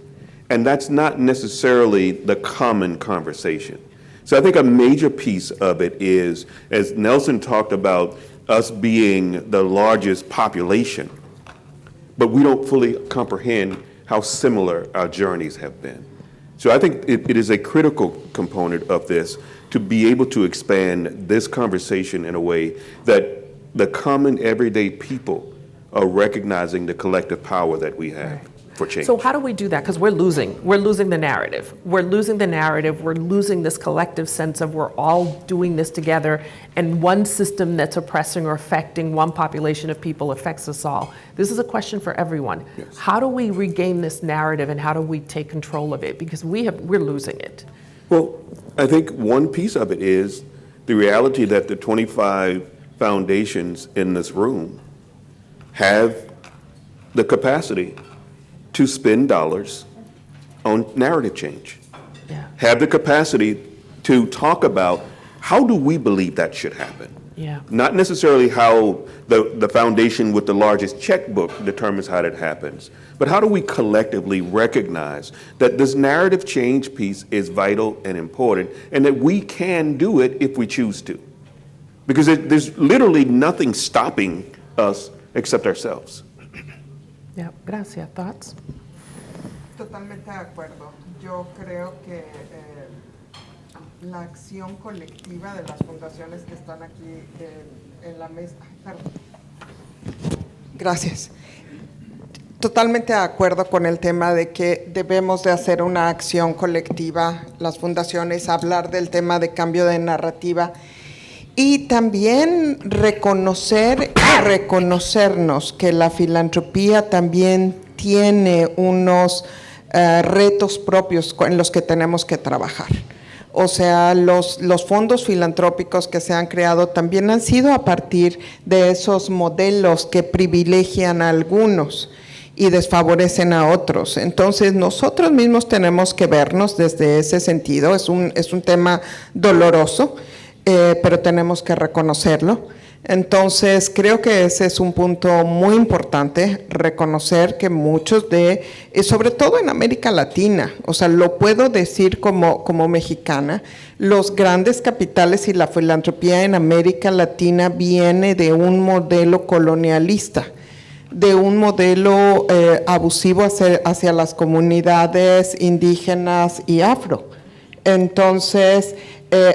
And that's not necessarily the common conversation. So I think a major piece of it is, as Nelson talked about, us being the largest population, but we don't fully comprehend how similar our journeys have been. So I think it is a critical component of this to be able to expand this conversation in a way that the common everyday people are recognizing the collective power that we have. For change. So how do we do that? Because we're losing the narrative. We're losing the narrative. We're losing this collective sense of we're all doing this together, and one system that's oppressing or affecting one population of people affects us all. This is a question for everyone. Yes. How do we regain this narrative, and how do we take control of it? Because we're losing it. Well, I think one piece of it is the reality that the 25 foundations in this room have the capacity to spend dollars on narrative change, have the capacity to talk about how do we believe that should happen? Not necessarily how the foundation with the largest checkbook determines how that happens, but how do we collectively recognize that this narrative change piece is vital and important, and that we can do it if we choose to. Because there's literally nothing stopping us except ourselves. Yeah, gracias. Thoughts? Totalmente de acuerdo. Yo creo que la acción colectiva de las fundaciones que están aquí en la mesa. Perdón. Gracias. Totalmente de acuerdo con el tema de que debemos de hacer una acción colectiva, las fundaciones, hablar del tema de cambio de narrativa y también reconocer y reconocernos que la filantropía también tiene unos retos propios en los que tenemos que trabajar. O sea, los fondos filantrópicos que se han creado también han sido a partir de esos modelos que privilegian a algunos y desfavorecen a otros. Entonces, nosotros mismos tenemos que vernos desde ese sentido. Es un tema doloroso, pero tenemos que reconocerlo. Entonces, creo que ese es un punto muy importante, reconocer que muchos sobre todo en América Latina, o sea, lo puedo decir como mexicana, los grandes capitales y la filantropía en América Latina viene de un modelo colonialista, de un modelo abusivo hacia las comunidades indígenas y afro. Entonces,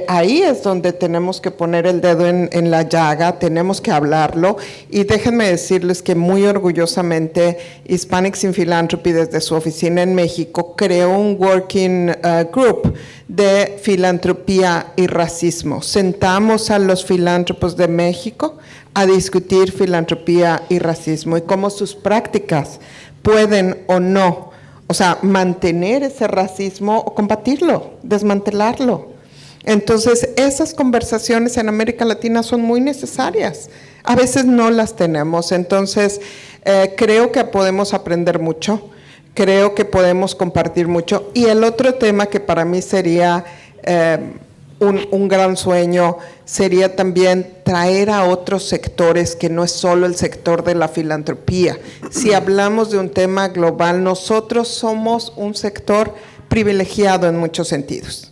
ahí es donde tenemos que poner el dedo en la llaga, tenemos que hablarlo, y déjenme decirles que muy orgullosamente Hispanics in Philanthropy, desde su oficina en México, creó un working group de filantropía y racismo. Sentamos a los filántropos de México a discutir filantropía y racismo y cómo sus prácticas pueden o no, o sea, mantener ese racismo o combatirlo, desmantelarlo. Entonces, esas conversaciones en América Latina son muy necesarias. A veces no las tenemos. Entonces, creo que podemos aprender mucho. Creo que podemos compartir mucho. Y el otro tema que para mí sería un gran sueño sería también traer a otros sectores que no es solo el sector de la filantropía. Si hablamos de un tema global, nosotros somos un sector privilegiado en muchos sentidos.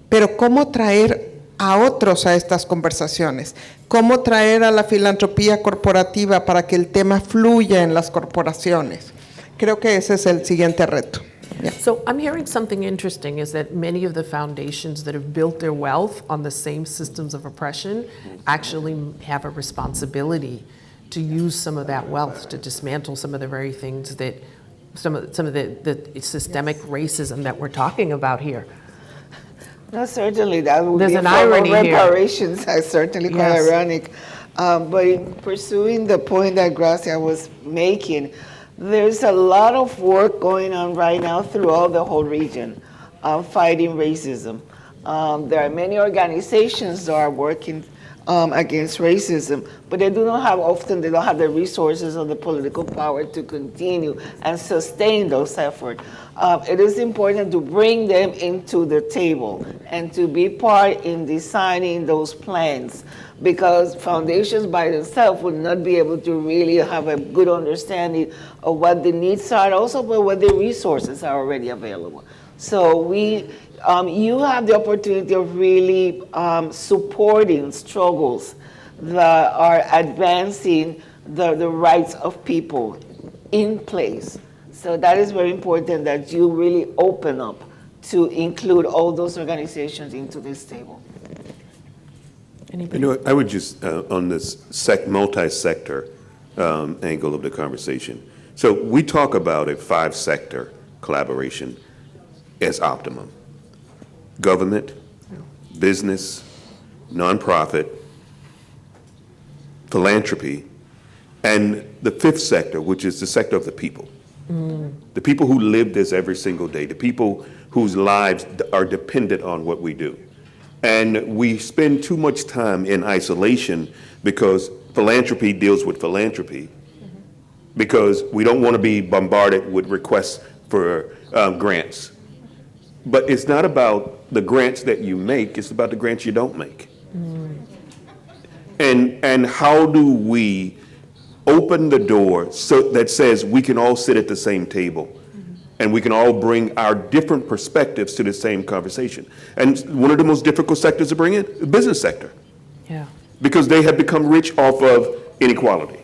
Pero ¿cómo traer a otros a estas conversaciones? ¿Cómo traer a la filantropía corporativa para que el tema fluya en las corporaciones? Creo que ese es el siguiente reto. Yeah. So I'm hearing something interesting is that many of the foundations that have built their wealth on the same systems of oppression actually have a responsibility to use some of that wealth to dismantle some of the very things that, some of the systemic racism that we're talking about here. No, certainly that would There's be an a form of irony here. reparations. I certainly quite Yes. ironic. But in pursuing the point that Gracia was making, there's a lot of work going on right now throughout the whole region fighting racism. There are many organizations that are working against racism, but they don't have the resources or the political power to continue and sustain those efforts. It is important to bring them into the table and to be part in designing those plans, because foundations by themselves would not be able to really have a good understanding of what the needs are, also but what the resources are already available. So you have the opportunity of really supporting struggles that are advancing the rights of people in place. So that is very important that you really open up to include all those organizations into this table. You know, I would just, on this multi-sector angle of the conversation. So we talk about a 5-sector collaboration as optimum. Government, business, nonprofit, philanthropy, and the 5th sector, which is the sector of the people. The people who live this every single day, the people whose lives are dependent on what we do. And we spend too much time in isolation because philanthropy deals with philanthropy, because we don't want to be bombarded with requests for grants. But it's not about the grants that you make, it's about the grants you don't make. And how do we open the door so that says we can all sit at the same table and we can all bring our different perspectives to the same conversation. And one of the most difficult sectors to bring in, the business sector. Yeah. Because they have become rich off of inequality.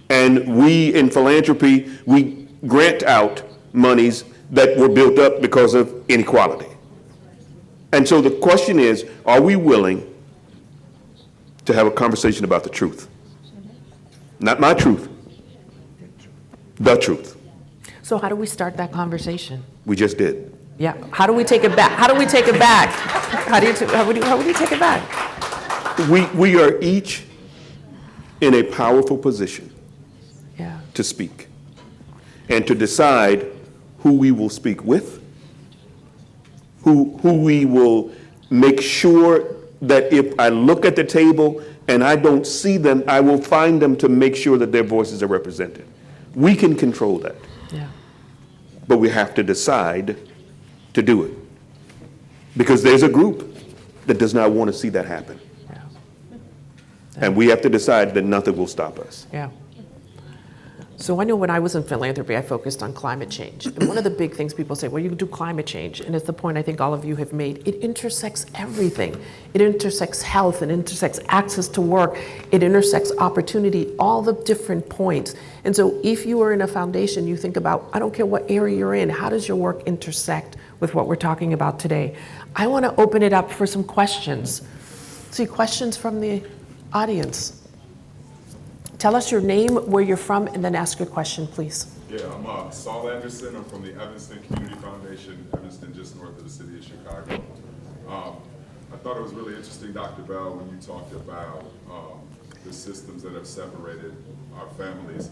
And we in philanthropy, we grant out monies that were built up because of inequality. And so the question is, are we willing to have a conversation about the truth? Not my truth, the truth. So how do we start that conversation? We just did. Yeah. How do we take it back? How do we take it back? How would you take it back? We are each in a powerful position Yeah. to speak and to decide who we will speak with, who we will make sure that if I look at the table and I don't see them, I will find them to make sure that their voices are represented. We can control that, Yeah. but we have to decide to do it. Because there's a group that does not want to see that happen. Yeah. And we have to decide that nothing will stop us. Yeah. So I know when I was in philanthropy, I focused on climate change. And one of the big things people say, well, you do climate change. And it's the point I think all of you have made. It intersects everything. It intersects health, it intersects access to work, it intersects opportunity, all the different points. And so if you are in a foundation, you think about, I don't care what area you're in, how does your work intersect with what we're talking about today? I want to open it up for some questions. See, questions from the audience. Tell us your name, where you're from, and then ask your question, please. Yeah, I'm Saul Anderson. I'm from the Evanston Community Foundation, Evanston, just north of the city of Chicago. I thought it was really interesting, Dr. Bell, when you talked about the systems that have separated our families.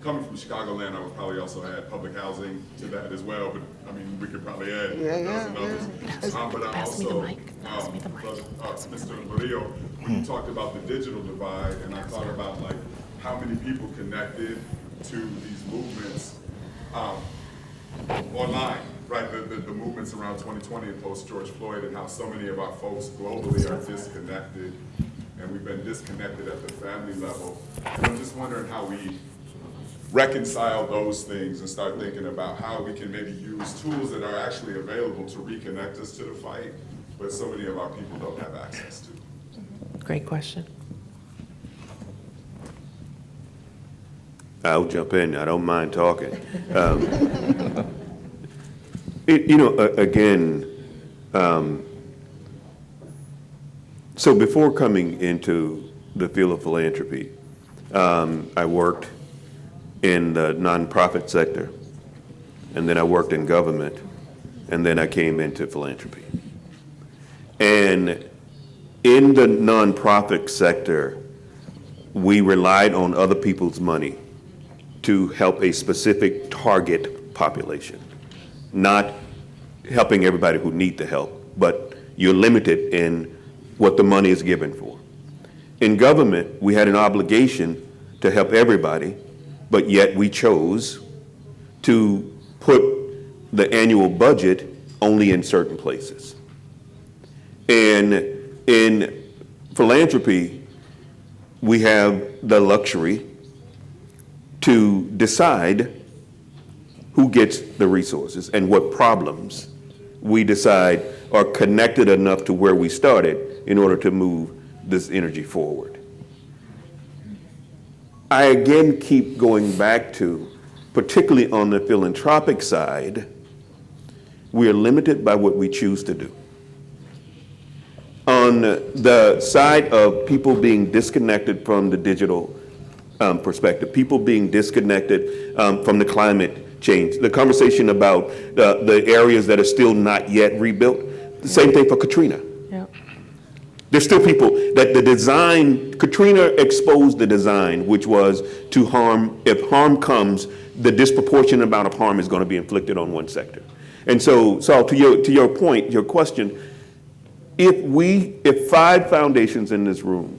Coming from Chicagoland, I would probably also add public housing to that as well, but I mean, we could probably add a dozen others. But I Pass me the also, mic. Pass me the mic. Mr. Murillo, when you talked about the digital divide, and I thought about like how many people connected to these movements online, right? The movements around 2020 and post George Floyd, and how so many of our folks globally are disconnected, and we've been disconnected at the family level. And I'm just wondering how we reconcile those things and start thinking about how we can maybe use tools that are actually available to reconnect us to the fight, but so many of our people don't have access to. Great question. I'll jump in. I don't mind talking. So before coming into the field of philanthropy, I worked in the nonprofit sector, and then I worked in government, and then I came into philanthropy. And in the nonprofit sector, we relied on other people's money to help a specific target population, not helping everybody who need the help, but you're limited in what the money is given for. In government, we had an obligation to help everybody, but yet we chose to put the annual budget only in certain places. And in philanthropy, we have the luxury to decide who gets the resources and what problems we decide are connected enough to where we started in order to move this energy forward. I again keep going back to, particularly on the philanthropic side, we are limited by what we choose to do. On the side of people being disconnected from the digital perspective, people being disconnected from the climate change, the conversation about the areas that are still not yet rebuilt, the same thing for Katrina. Yeah. There's still people that the design, Katrina exposed the design, which was to harm, if harm comes, the disproportionate amount of harm is going to be inflicted on one sector. And so Saul, to your point, your question, If 5 foundations in this room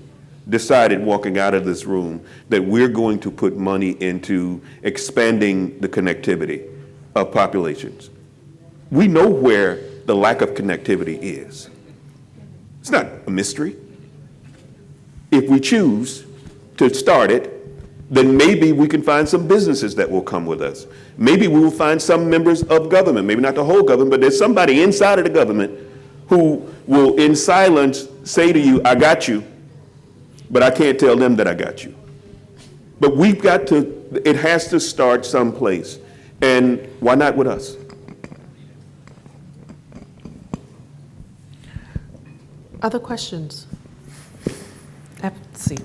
decided walking out of this room that we're going to put money into expanding the connectivity of populations, we know where the lack of connectivity is. It's not a mystery. If we choose to start it, then maybe we can find some businesses that will come with us. Maybe we will find some members of government, maybe not the whole government, but there's somebody inside of the government who will in silence say to you, I got you, but I can't tell them that I got you. But we've got to, it has to start someplace. And why not with us? Other questions? Sí.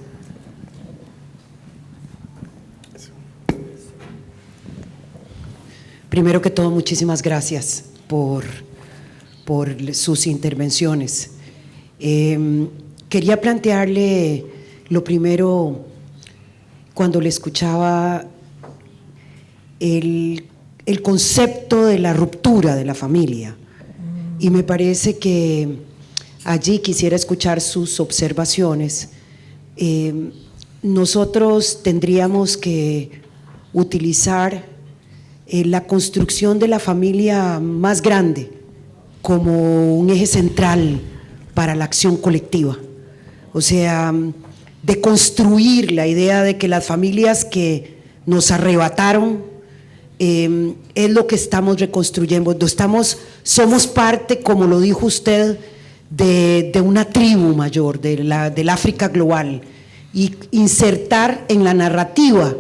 Primero que todo, muchísimas gracias por sus intervenciones. Quería plantearle lo primero, cuando le escuchaba el concepto de la ruptura de la familia, y me parece que allí quisiera escuchar sus observaciones. Nosotros tendríamos que utilizar la construcción de la familia más grande como un eje central para la acción colectiva. O sea, de construir la idea de que las familias que nos arrebataron es lo que estamos reconstruyendo. Somos parte, como lo dijo usted, de una tribu mayor, del África global, y insertar en la narrativa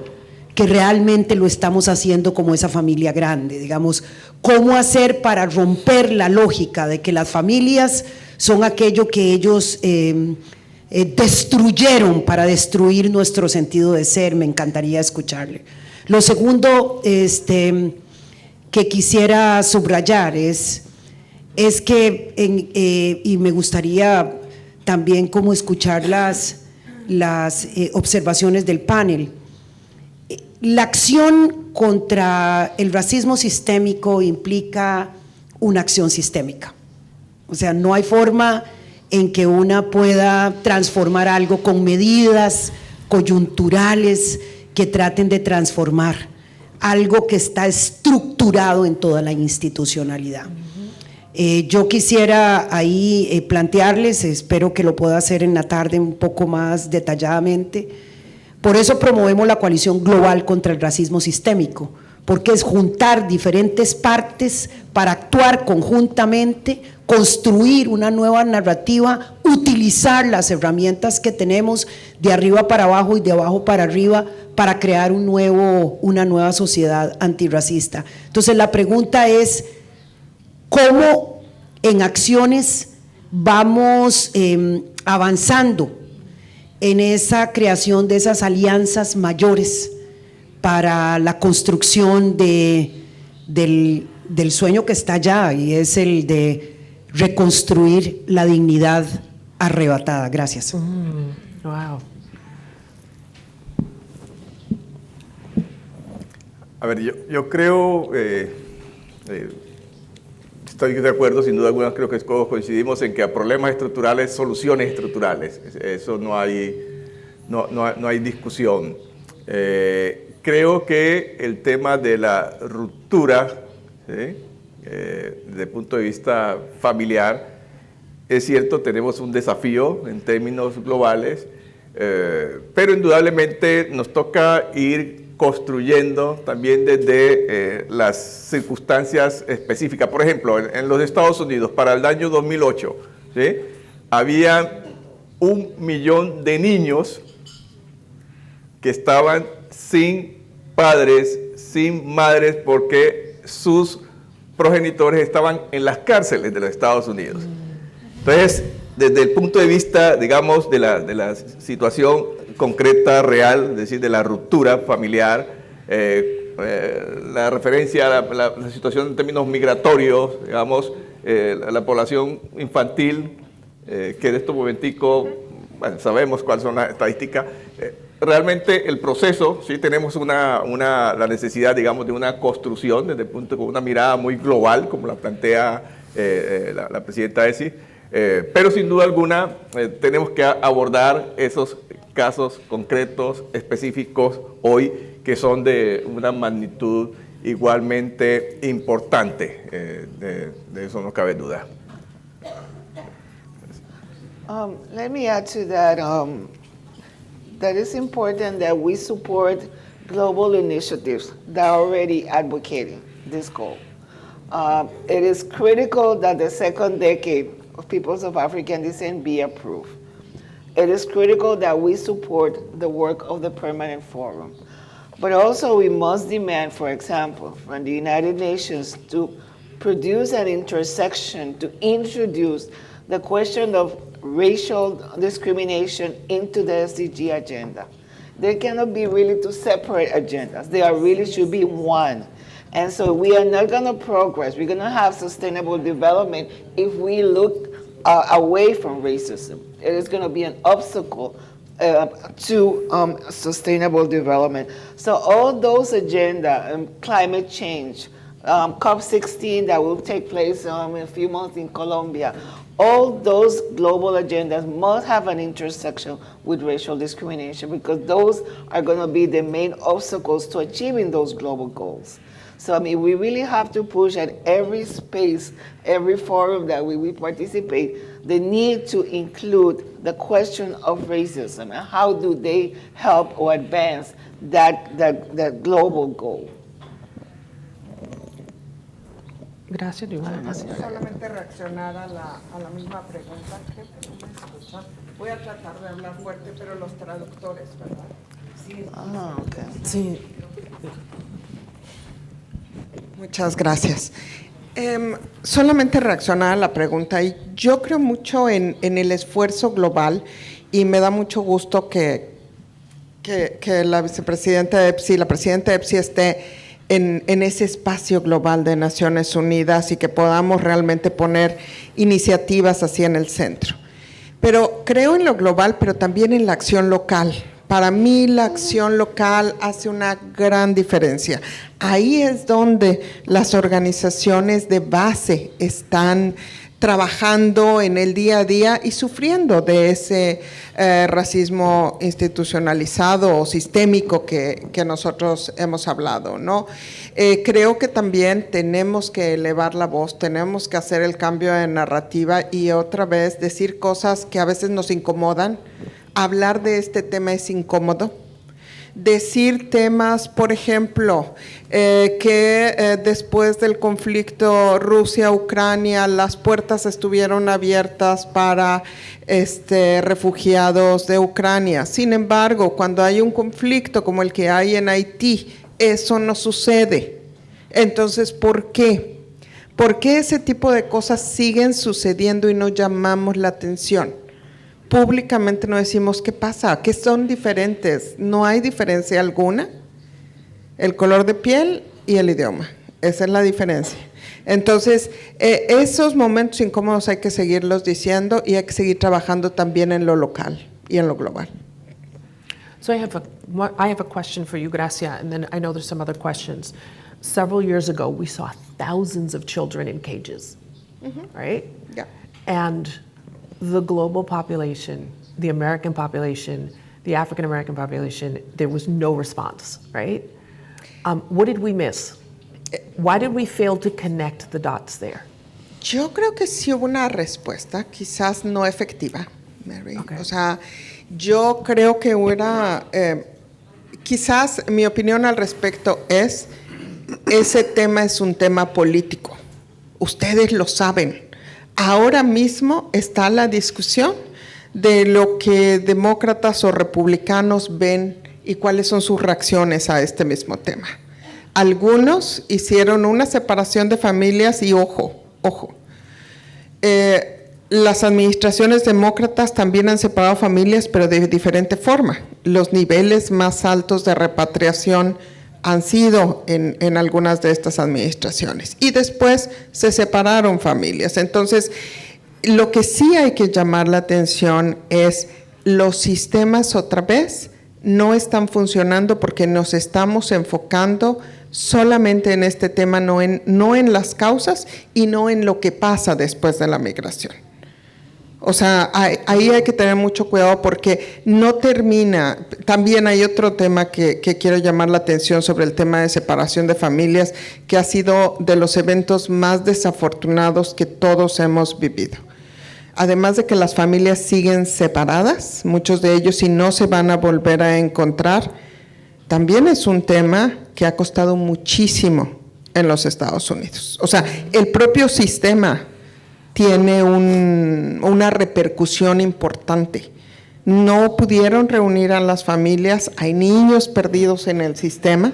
que realmente lo estamos haciendo como esa familia grande, digamos, cómo hacer para romper la lógica de que las familias son aquello que ellos destruyeron para destruir nuestro sentido de ser. Me encantaría escucharle. Lo segundo que quisiera subrayar es que, y me gustaría también como escuchar las observaciones del panel. La acción contra el racismo sistémico implica una acción sistémica. O sea, no hay forma en que una pueda transformar algo con medidas coyunturales que traten de transformar algo que está estructurado en toda la institucionalidad. Yo quisiera ahí plantearles, espero que lo pueda hacer en la tarde un poco más detalladamente. Por eso promovemos la coalición global contra el racismo sistémico, porque es juntar diferentes partes para actuar conjuntamente, construir una nueva narrativa, utilizar las herramientas que tenemos de arriba para abajo y de abajo para arriba para crear una nueva sociedad antirracista. Entonces la pregunta es, ¿cómo en acciones vamos avanzando en esa creación de esas alianzas mayores para la construcción del sueño que está allá, y es el de reconstruir la dignidad arrebatada? Gracias. Wow. A ver, yo creo, estoy de acuerdo, sin duda alguna, creo que todos coincidimos en que a problemas estructurales, soluciones estructurales. Eso no hay discusión. Creo que el tema de la ruptura, ¿sí? Desde el punto de vista familiar, es cierto, tenemos un desafío en términos globales, pero indudablemente nos toca ir construyendo también desde las circunstancias específicas. Por ejemplo, en los Estados Unidos, para el año 2008, ¿sí? Había 1 millón de niños que estaban sin padres, sin madres, porque sus progenitores estaban en las cárceles de los Estados Unidos. Entonces, desde el punto de vista, digamos, de la situación concreta, real, es decir, de la ruptura familiar, la referencia a la situación en términos migratorios, digamos, la población infantil, que en estos momenticos, bueno, sabemos cuáles son las estadísticas. Realmente el proceso, sí tenemos la necesidad, digamos, de una construcción desde el punto con una mirada muy global, como la plantea la presidenta Esi, Pero sin duda alguna tenemos que abordar esos casos concretos, específicos hoy, que son de una magnitud igualmente importante. De eso no cabe duda. Let me add to that, that it's important that we support global initiatives that are already advocating this goal. It is critical that the second decade of peoples of African descent be approved. It is critical that we support the work of the Permanent Forum. But also we must demand, for example, from the United Nations to produce an intersection to introduce the question of racial discrimination into the SDG agenda. There cannot be really two separate agendas. They really should be one. And so we are not going to progress. We're going to have sustainable development if we look away from racism. It is going to be an obstacle to sustainable development. So all those agenda, climate change, COP16 that will take place in a few months in Colombia, all those global agendas must have an intersection with racial discrimination, because those are going to be the main obstacles to achieving those global goals. So I mean, we really have to push at every space, every forum that we participate, the need to include the question of racism and how do they help or advance that global goal. Gracias. Solamente reaccionar a la misma pregunta. Creo que no me escuchan. Voy a tratar de hablar fuerte, pero los traductores, ¿verdad? Sí. Okay. Sí. Muchas gracias. Solamente reaccionar a la pregunta. Y yo creo mucho en el esfuerzo global, y me da mucho gusto que la vicepresidenta de EPSI, la presidenta de EPSI esté en ese espacio global de Naciones Unidas, y que podamos realmente poner iniciativas así en el centro. Pero creo en lo global, pero también en la acción local. Para mí la acción local hace una gran diferencia. Ahí es donde las organizaciones de base están trabajando en el día a día y sufriendo de ese racismo institucionalizado o sistémico que nosotros hemos hablado, ¿no? Creo que también tenemos que elevar la voz, tenemos que hacer el cambio de narrativa y otra vez decir cosas que a veces nos incomodan. Hablar de este tema es incómodo. Decir temas, por ejemplo, que después del conflicto Rusia-Ucrania las puertas estuvieron abiertas para refugiados de Ucrania. Sin embargo, cuando hay un conflicto como el que hay en Haití, eso no sucede. Entonces, ¿por qué? ¿Por qué ese tipo de cosas siguen sucediendo y no llamamos la atención? Públicamente no decimos qué pasa, que son diferentes, no hay diferencia alguna, el color de piel y el idioma, esa es la diferencia. Entonces, esos momentos incómodos hay que seguirlos diciendo y hay que seguir trabajando también en lo local y en lo global. So I have a question for you, Gracia, and then I know there's some other questions. Several years ago, we saw thousands of children in cages, right? Yeah. And the global population, the American population, the African American population, there was no response, right? What did we miss? Why did we fail to connect the dots there? Yo creo que sí hubo una respuesta, quizás no efectiva, Mary. Okay. O sea, yo creo que hubiera, quizás mi opinión al respecto es, ese tema es un tema político. Ustedes lo saben. Ahora mismo está la discusión de lo que demócratas o republicanos ven y cuáles son sus reacciones a este mismo tema. Algunos hicieron una separación de familias y ojo, las administraciones demócratas también han separado familias, pero de diferente forma. Los niveles más altos de repatriación han sido en algunas de estas administraciones. Y después se separaron familias. Entonces, lo que sí hay que llamar la atención es los sistemas otra vez no están funcionando porque nos estamos enfocando solamente en este tema, no en las causas y no en lo que pasa después de la migración. O sea, ahí hay que tener mucho cuidado porque no termina. También hay otro tema que quiero llamar la atención sobre el tema de separación de familias, que ha sido de los eventos más desafortunados que todos hemos vivido. Además de que las familias siguen separadas, muchos de ellos y no se van a volver a encontrar, también es un tema que ha costado muchísimo en los Estados Unidos. O sea, el propio sistema tiene una repercusión importante. No pudieron reunir a las familias, hay niños perdidos en el sistema,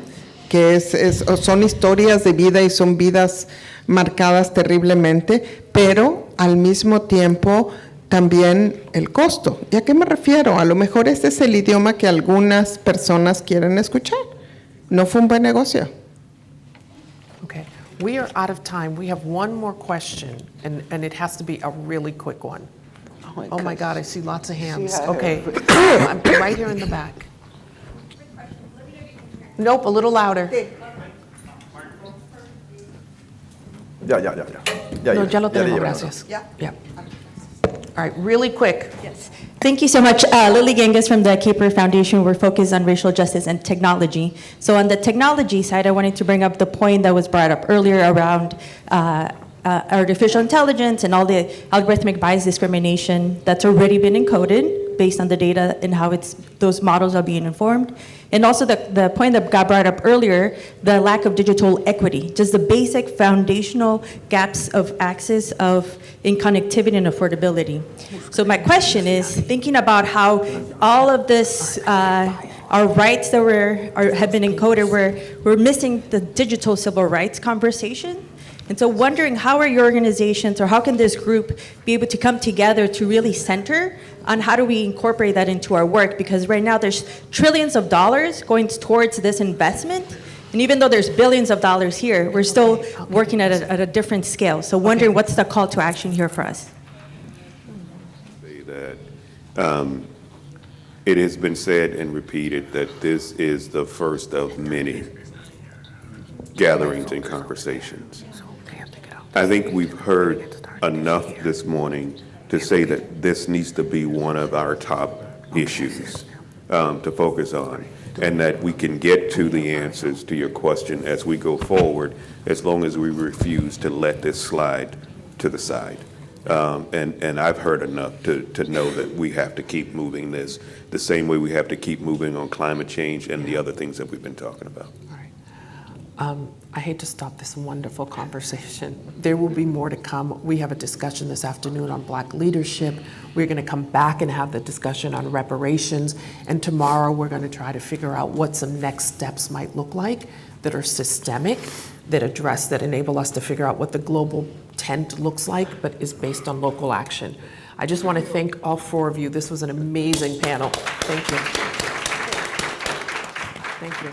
que son historias de vida y son vidas marcadas terriblemente, pero al mismo tiempo también el costo. ¿Y a qué me refiero? A lo mejor este es el idioma que algunas personas quieren escuchar. No fue un buen negocio. Okay, we are out of time. We have one more question, and it has to be a really quick one. Oh my God, I see lots of hands. Okay, I'm right here in the back. Nope, a little louder. Ya. No, ya lo tenemos, gracias. Ya. Yeah. All right, really quick. Yes. Thank you so much. Lily Genghis from the Caper Foundation. We're focused on racial justice and technology. So on the technology side, I wanted to bring up the point that was brought up earlier around artificial intelligence and all the algorithmic bias discrimination that's already been encoded based on the data and how those models are being informed. And also the point that got brought up earlier, the lack of digital equity, just the basic foundational gaps of access in connectivity and affordability. So my question is, thinking about how all of this, our rights that have been encoded, we're missing the digital civil rights conversation. And so wondering how are your organizations or how can this group be able to come together to really center on how do we incorporate that into our work? Because right now there's trillions of dollars going towards this investment. And even though there's billions of dollars here, we're still working at a different scale. So wondering what's the call to action here for us? Say that it has been said and repeated that this is the first of many gatherings and conversations. I think we've heard enough this morning to say that this needs to be one of our top issues to focus on, and that we can get to the answers to your question as we go forward, as long as we refuse to let this slide to the side. And I've heard enough to know that we have to keep moving this the same way we have to keep moving on climate change and the other things that we've been talking about. I hate to stop this wonderful conversation. There will be more to come. We have a discussion this afternoon on Black leadership. We're going to come back and have the discussion on reparations. And tomorrow we're going to try to figure out what some next steps might look like that are systemic, that enable us to figure out what the global tent looks like, but is based on local action. I just want to thank all four of you. This was an amazing panel. Thank you. Thank you.